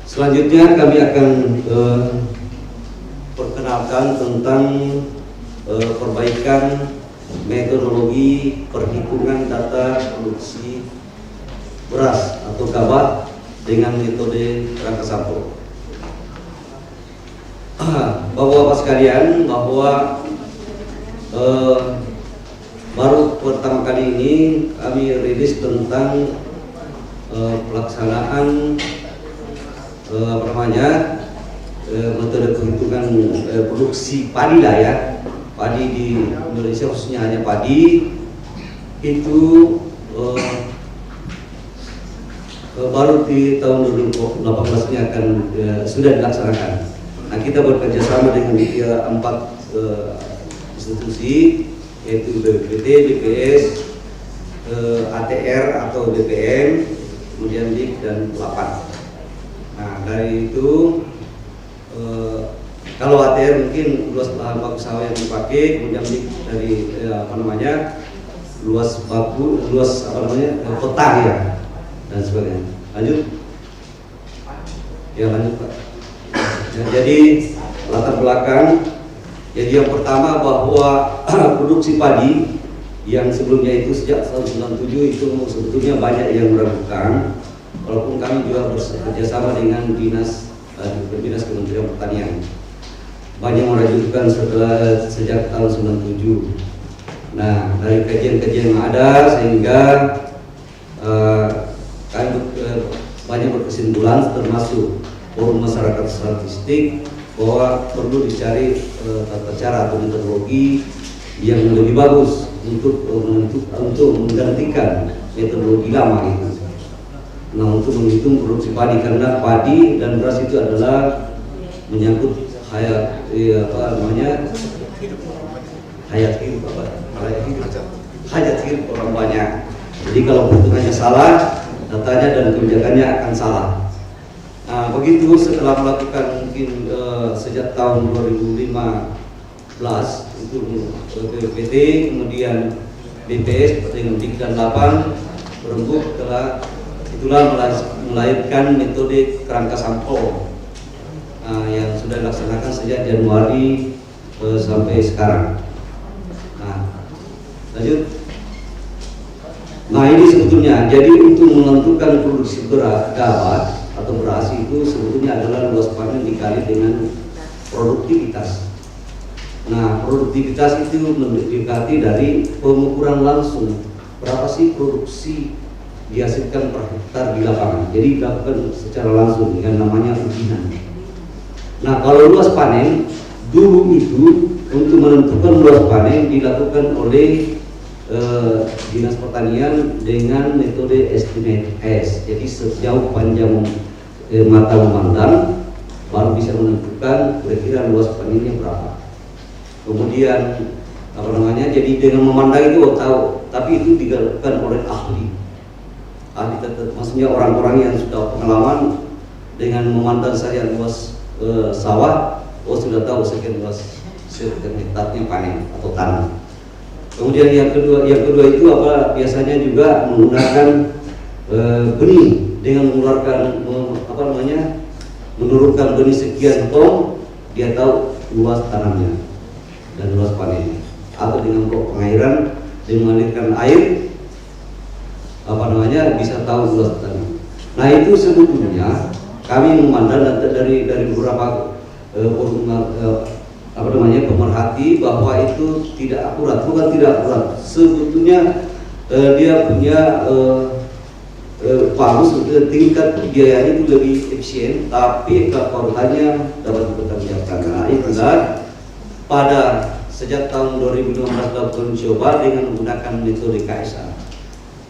Selanjutnya kami akan perkenalkan tentang perbaikan metodologi perhitungan data produksi beras atau gabah dengan metode kerangka sampel. Bapak-bapak sekalian, bahwa baru pertama kali ini kami rilis tentang pelaksanaan metode perhitungan produksi padi lah ya, padi di Indonesia, khususnya hanya padi itu baru di tahun 2018 ini akan sudah dilaksanakan. Nah, kita bekerja sama dengan 4 institusi, yaitu BPPT, BPS, ATR atau BPM, kemudian DIK dan LAPAN. Nah, dari itu kalau ATR mungkin luas lahan baku sawah yang dipakai, kemudian DIK dari luas kota ya dan sebagainya. Lanjut. Ya, lanjut Pak. Ya, jadi latar belakang. Jadi yang pertama bahwa produksi padi yang sebelumnya itu sejak tahun 97 itu sebetulnya banyak yang meragukan, walaupun kami juga bekerja sama dengan dinas Kementerian Pertanian. Banyak meragukan sejak tahun 97. Nah, dari kajian-kajian yang ada sehingga kami banyak berkesimpulan, termasuk Forum Masyarakat Statistik, bahwa perlu dicari tata cara atau metodologi yang lebih bagus untuk menggantikan metodologi lama itu. Nah, untuk menghitung produksi padi, karena padi dan beras itu adalah menyangkut hayat hidup orang banyak. Jadi kalau perhitungannya salah, datanya dan kebijakannya akan salah. Nah, begitu setelah melakukan mungkin sejak tahun 2015 itu BPPT, kemudian BPS dengan DIK dan LAPAN berembuk itulah melahirkan metode kerangka sampel yang sudah dilaksanakan sejak Januari sampai sekarang. Nah, lanjut. Nah, ini sebetulnya jadi untuk menentukan produksi gabah atau beras itu sebetulnya adalah luas panen dikali dengan produktivitas. Nah, produktivitas itu mendekati dari pengukuran langsung berapa sih produksi dihasilkan per hektar di lapangan. Jadi dilakukan secara langsung dengan namanya ujian. Nah, kalau luas panen dulu itu untuk menentukan luas panen dilakukan oleh Dinas Pertanian dengan metode estimate S. Jadi sejauh panjang mata memandang baru bisa menentukan kira-kira luas panennya berapa. Kemudian apa namanya? Jadi dengan memandang itu tahu, tapi itu dilakukan oleh ahli tetap, maksudnya orang-orang yang sudah pengalaman dengan memandang saja luas sawah, sudah tahu sekian luas sekian hektarnya panen atau tanam. Kemudian yang kedua itu apa? Biasanya juga menggunakan benih dengan mengeluarkan menurunkan benih sekian ton, dia tahu luas tanamnya dan luas panennya. Atau dengan pengairan, dengan mengalirkan air, bisa tahu luas tanam. Nah itu sebetulnya kami memandang dari beberapa pemerhati bahwa itu tidak akurat. Bukan tidak akurat, sebetulnya dia punya bagus, tingkat biayanya itu lebih efisien, tapi keakuratan dapat dipertanggungjawabkan. Nah itulah pada sejak tahun 2015 dilakukan coba dengan menggunakan metode KSA.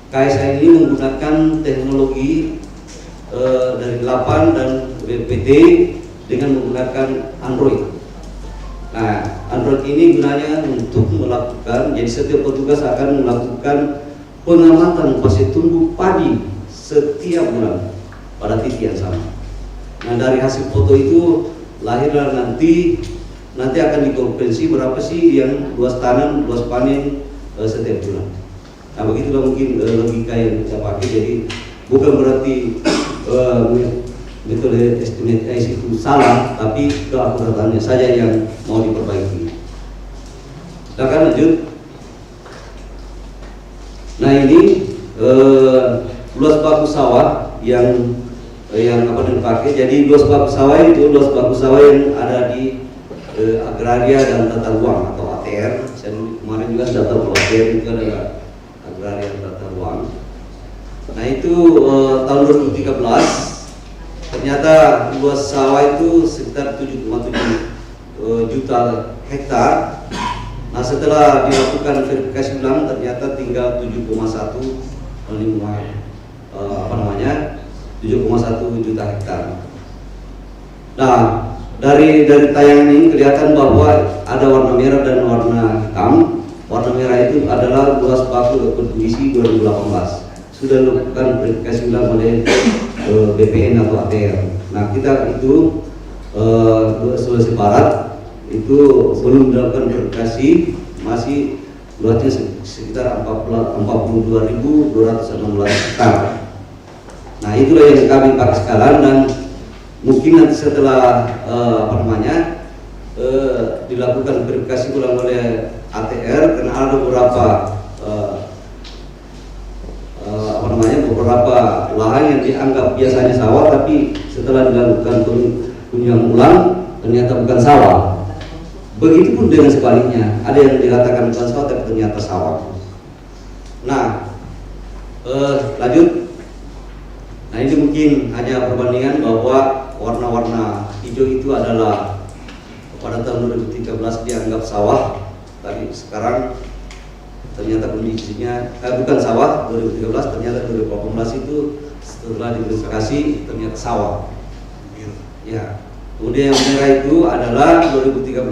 KSA ini menggunakan teknologi dari 8 dan BPT dengan menggunakan Android. Nah, Android ini gunanya untuk melakukan, jadi setiap petugas akan melakukan pengamatan fase tumbuh padi setiap bulan pada titik yang sama. Nah, dari hasil foto itu lahirlah nanti akan dikonversi berapa sih yang luas tanam, luas panen setiap bulan. Nah, begitulah mungkin logika yang kita pakai. Jadi bukan berarti metode estimate S itu salah, tapi keakuratannya saja yang mau diperbaiki. Kita akan lanjut. Nah ini luas baku sawah yang dipakai. Jadi luas baku sawah itu luas baku sawah yang ada di agraria dan tata ruang atau ATR. Saya kemarin juga sudah tahu ATR itu adalah agraria dan tata ruang. Nah itu tahun 2013 ternyata luas sawah itu sekitar 7,7 juta hektar. Nah setelah dilakukan verifikasi ulang ternyata tinggal 7,1 juta hektar. Nah dari tayangan ini kelihatan bahwa ada warna merah dan warna hitam. Warna merah itu adalah luas baku kondisi 2018. Sudah dilakukan verifikasi ulang oleh BPN atau ATR. Nah kita itu Sulawesi Barat itu belum dilakukan verifikasi, masih luasnya sekitar 42.216 hektar. Nah itulah yang kami pakai sekarang, dan mungkin nanti setelah dilakukan verifikasi ulang oleh ATR, karena ada beberapa lahan yang dianggap biasanya sawah, tapi setelah dilakukan kunjungan ulang ternyata bukan sawah. Begitupun dengan sebaliknya, ada yang dikatakan bukan sawah tapi ternyata sawah. Nah, lanjut. Nah ini mungkin hanya perbandingan bahwa warna-warna hijau itu adalah pada tahun 2013 dianggap sawah, tapi sekarang ternyata kondisinya bukan sawah. 2013 ternyata 2018 itu setelah diverifikasi ternyata sawah. Ya. Kemudian yang merah itu adalah 2013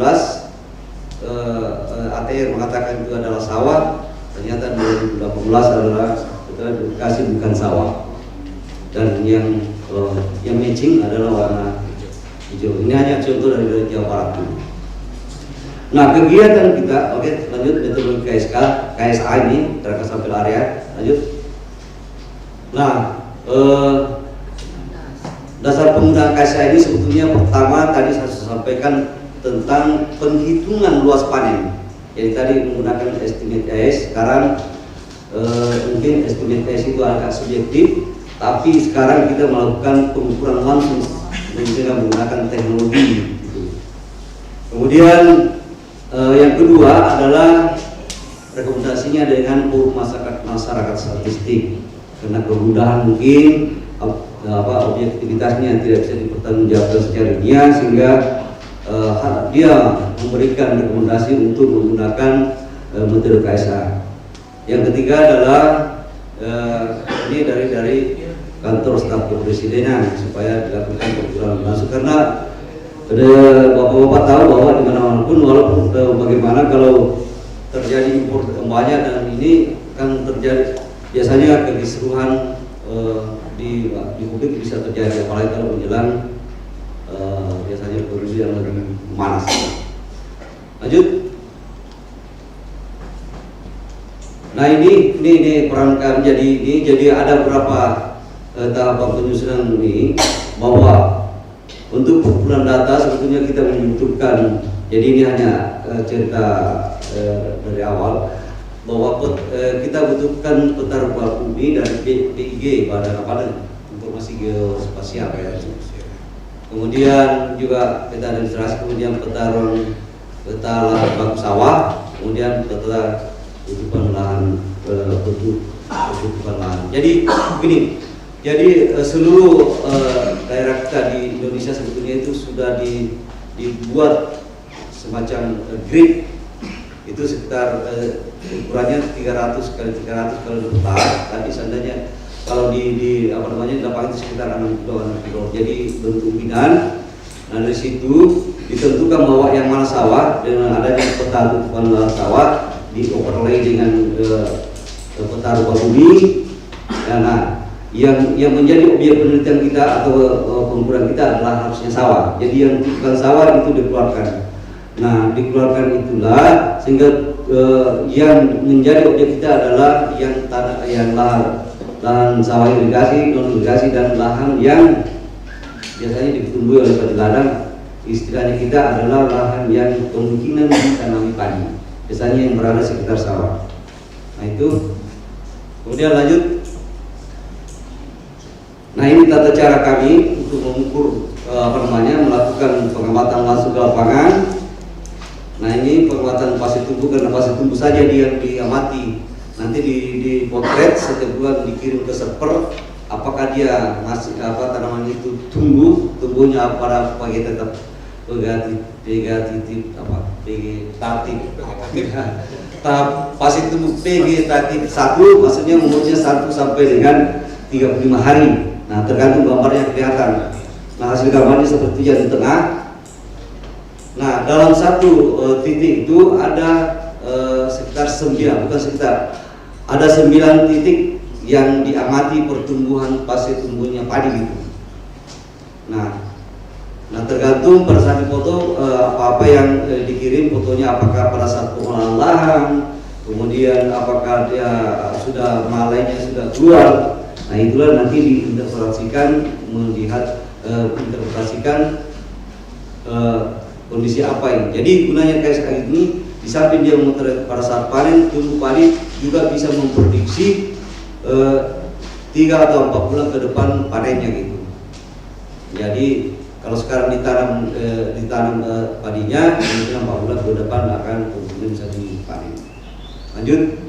ATR mengatakan itu adalah sawah, ternyata 2018 adalah setelah diverifikasi bukan sawah. Dan yang matching adalah warna hijau. Ini hanya contoh dari Jawa Barat. Nah kegiatan kita, oke, lanjut metode KSA ini terkait sampel area, lanjut. Nah dasar penggunaan KSA ini sebetulnya pertama tadi saya sampaikan tentang penghitungan luas panen. Jadi tadi menggunakan estimate S, sekarang mungkin estimate S itu agak subjektif, tapi sekarang kita melakukan pengukuran langsung dengan menggunakan teknologi. Kemudian yang kedua adalah rekomendasinya dengan forum masyarakat statistik, karena kemudahan mungkin objektivitasnya tidak bisa dipertanggungjawabkan secara ilmiah, sehingga dia memberikan rekomendasi untuk menggunakan metode KSA. Yang ketiga adalah ini dari kantor staf kepresidenan supaya dilakukan peraturan masuk, karena bapak-bapak tahu bahwa di mana-mana pun walaupun bagaimana kalau terjadi impor banyak, dan ini kan terjadi biasanya kekisruhan di publik bisa terjadi, apalagi kalau menjelang biasanya kondisi yang lebih panas. Lanjut. Nah ini peran kami, jadi ada beberapa tahapan penyusunan ini, bahwa untuk pengumpulan data sebetulnya kita membutuhkan, jadi ini hanya cerita dari awal, bahwa kita butuhkan peta rupa bumi dari PIG, Badan Informasi Geospasial. Kemudian juga peta administrasi, kemudian peta lahan baku sawah, kemudian peta tutupan lahan, tutupan lahan. Jadi begini, jadi seluruh daerah kita di Indonesia sebetulnya itu sudah dibuat semacam grid, itu sekitar ukurannya 300 kali 300 kali 2 hektar. Tapi seandainya kalau di lapangan itu sekitar 6 kilo. Jadi bentuk binan. Nah dari situ ditentukan bahwa yang mana sawah, dengan adanya peta tutupan lahan sawah di overlay dengan peta rupa bumi. Nah yang menjadi objek penelitian kita atau pengukuran kita adalah harusnya sawah. Jadi yang bukan sawah itu dikeluarkan. Nah dikeluarkan itulah sehingga yang menjadi objek kita adalah yang tanah, yang lahan sawah irigasi, non irigasi, dan lahan yang biasanya ditumbuhi oleh padi ladang. Istilahnya kita adalah lahan yang kemungkinan ditanami padi, biasanya yang berada sekitar sawah. Nah itu. Kemudian lanjut. Nah ini tata cara kami untuk mengukur melakukan pengamatan langsung ke lapangan. Nah ini pengamatan fase tumbuh, karena fase tumbuh saja dia diamati. Nanti dipotret setiap bulan, dikirim ke server. Apakah dia masih tanaman itu tumbuhnya pada tetap vegetatif tahap fase tumbuh vegetatif 1, maksudnya umurnya 1 sampai dengan 35 hari. Nah tergantung gambarnya kelihatan. Nah hasil gambarnya seperti yang di tengah. Nah dalam satu titik itu ada sekitar 9, bukan sekitar, ada 9 titik yang diamati pertumbuhan fase tumbuhnya padi gitu. Nah tergantung pada saat foto apa-apa yang dikirim fotonya, apakah pada saat pengolahan lahan, kemudian apakah dia sudah malainya sudah keluar. Nah itulah nanti diinterpretasikan, interpretasikan kondisi apa ini. Jadi gunanya KSA ini, di samping dia memotret pada saat panen tumbuh padi, juga bisa memprediksi 3 atau 4 bulan ke depan panennya gitu. Jadi kalau sekarang ditanam padinya, kemudian 4 bulan ke depan akan kemudian bisa dipanen. Lanjut.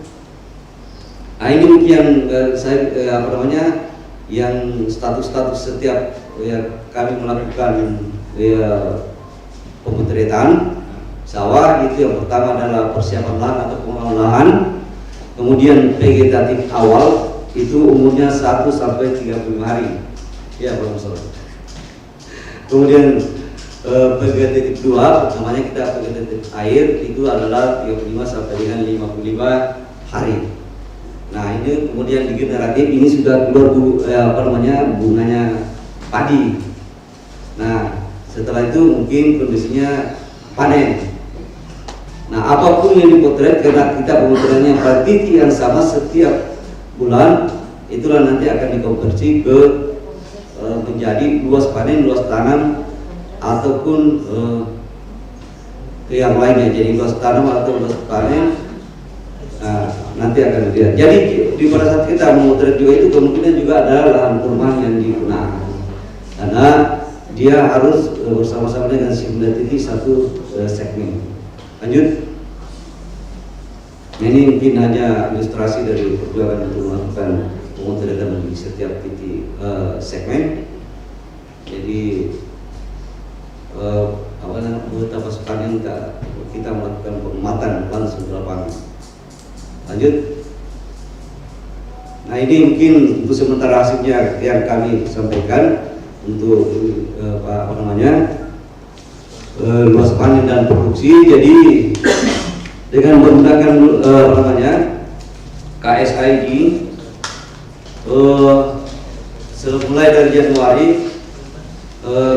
Nah ini mungkin yang yang status-status setiap kami melakukan pemotretan sawah. Itu yang pertama adalah persiapan lahan atau pengolahan lahan. Kemudian vegetatif awal itu umurnya 1 sampai 35 hari. Ya, Profesor. Kemudian vegetatif 2, namanya kita vegetatif air, itu adalah 35 sampai dengan 55 hari. Nah ini kemudian di generatif ini sudah keluar bunganya padi. Nah setelah itu mungkin kondisinya panen. Nah apapun yang dipotret, karena kita pemotretannya pada titik yang sama setiap bulan, itulah nanti akan dikonversi ke menjadi luas panen, luas tanam, ataupun ke yang lainnya, jadi luas tanam atau luas panen. Nanti akan dilihat. Jadi di pada saat kita memotret juga itu kemungkinan juga ada lahan perumahan yang digunakan, karena dia harus bersama-sama dengan simulatif satu segmen. Lanjut. Nah, ini mungkin hanya ilustrasi dari perjuangan untuk melakukan pemotretan di setiap titik segmen. Jadi tapas panen kita melakukan pengamatan langsung di lapangan. Lanjut. Nah ini mungkin untuk sementara hasilnya yang kami sampaikan untuk luas panen dan produksi. Jadi dengan menggunakan KSI mulai dari Januari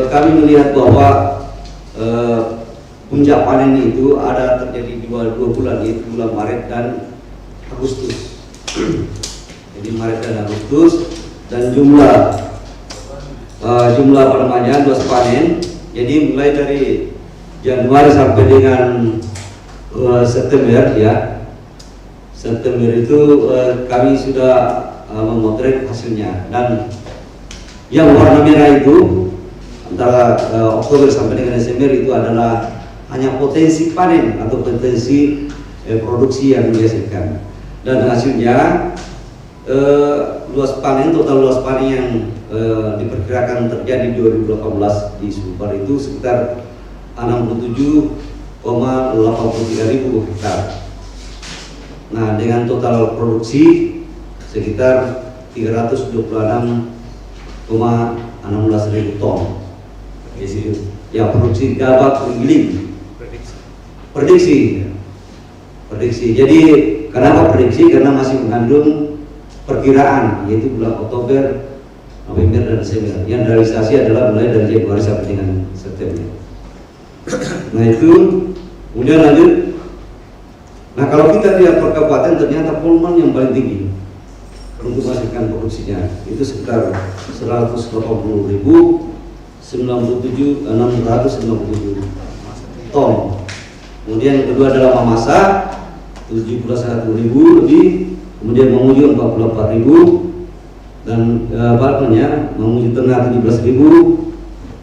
kami melihat bahwa puncak panen itu ada terjadi dua bulan, yaitu bulan Maret dan Agustus. Jadi Maret dan Agustus, dan jumlah luas panen. Jadi mulai dari Januari sampai dengan September ya. September itu kami sudah memotret hasilnya, dan yang warna merah itu antara Oktober sampai dengan Desember itu adalah hanya potensi panen atau potensi produksi yang dihasilkan, dan hasilnya total luas panen yang diperkirakan terjadi 2018 di Sumbar itu sekitar 67,83 ribu hektar. Nah, dengan total produksi sekitar 326,16 ribu ton. Ya, produksi gabah kering. Prediksi. Jadi kenapa prediksi? Karena masih mengandung perkiraan, yaitu bulan Oktober, November dan Desember. Yang realisasi adalah mulai dari Januari sampai dengan September. Nah itu, kemudian lanjut. Nah kalau kita lihat per kabupaten, ternyata Polman yang paling tinggi untuk menghasilkan produksinya itu sekitar 180.697 ton. Kemudian yang kedua adalah Mamasa 71.000 lebih, kemudian Mamuju 44.000, dan Mamuju Tengah 17.000,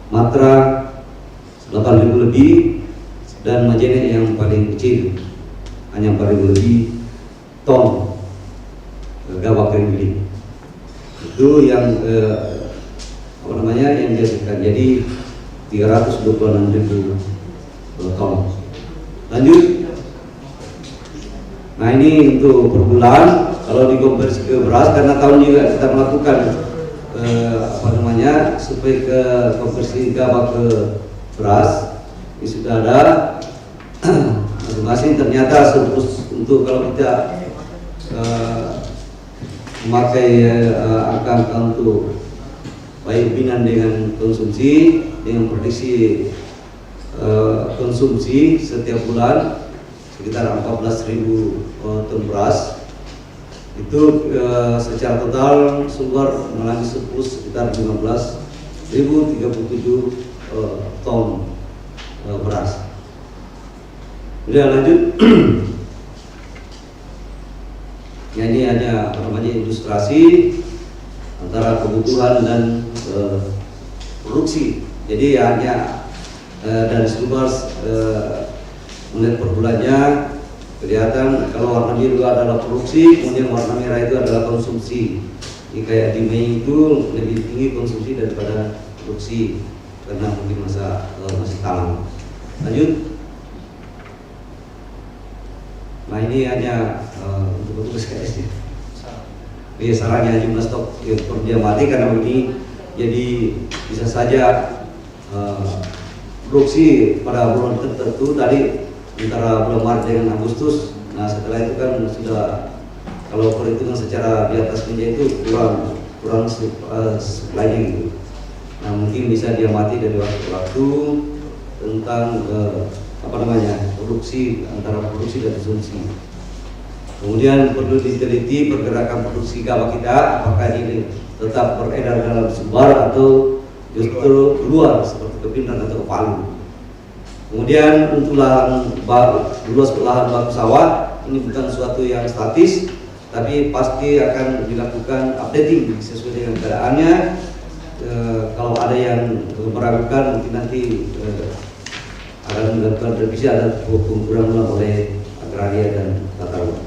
Matra 8.000 lebih, dan Majene yang paling kecil hanya 4.000 lebih ton gabah kering giling. Itu yang yang dihasilkan. Jadi 326.000 ton. Lanjut. Nah ini untuk per bulan. Kalau dikonversi ke beras, karena tahun juga kita melakukan supaya ke konversi gabah ke beras, ini sudah ada masing-masing. Ternyata surplus untuk kalau kita memakai angka untuk baik binan dengan konsumsi, dengan prediksi konsumsi setiap bulan sekitar 14.000 ton beras. Itu secara total Sumbar mengalami surplus sekitar 15.037 ton beras. Udah lanjut. Ya, ini hanya ilustrasi antara kebutuhan dan produksi. Jadi hanya dari Sumbar melihat per bulannya kelihatan kalau warna biru adalah produksi, kemudian warna merah itu adalah konsumsi. Ini kayak di Mei itu lebih tinggi konsumsi daripada produksi karena mungkin masih tanam. Lanjut. Nah ini hanya untuk petugas KS-nya. Iya, sarannya jumlah stok per dia mati karena ini jadi bisa saja produksi pada bulan tertentu tadi antara bulan Maret dengan Agustus. Nah setelah itu kan sudah kalau perhitungan secara di atas meja itu kurang supply-nya gitu. Nah mungkin bisa diamati dari waktu ke waktu tentang produksi, antara produksi dan konsumsi. Kemudian perlu diteliti pergerakan produksi gabah kita, apakah ini tetap beredar dalam Sumbar atau justru keluar seperti ke Pinang atau ke Palu. Kemudian untuk luas lahan baku sawah ini bukan suatu yang statis, tapi pasti akan dilakukan updating sesuai dengan keadaannya. Kalau ada yang meragukan mungkin nanti akan dilakukan revisi, ada pengurangan oleh agraria dan tata ruang.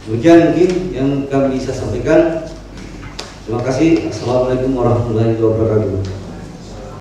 Demikian mungkin yang kami bisa sampaikan. Terima kasih. Assalamualaikum warahmatullahi wabarakatuh.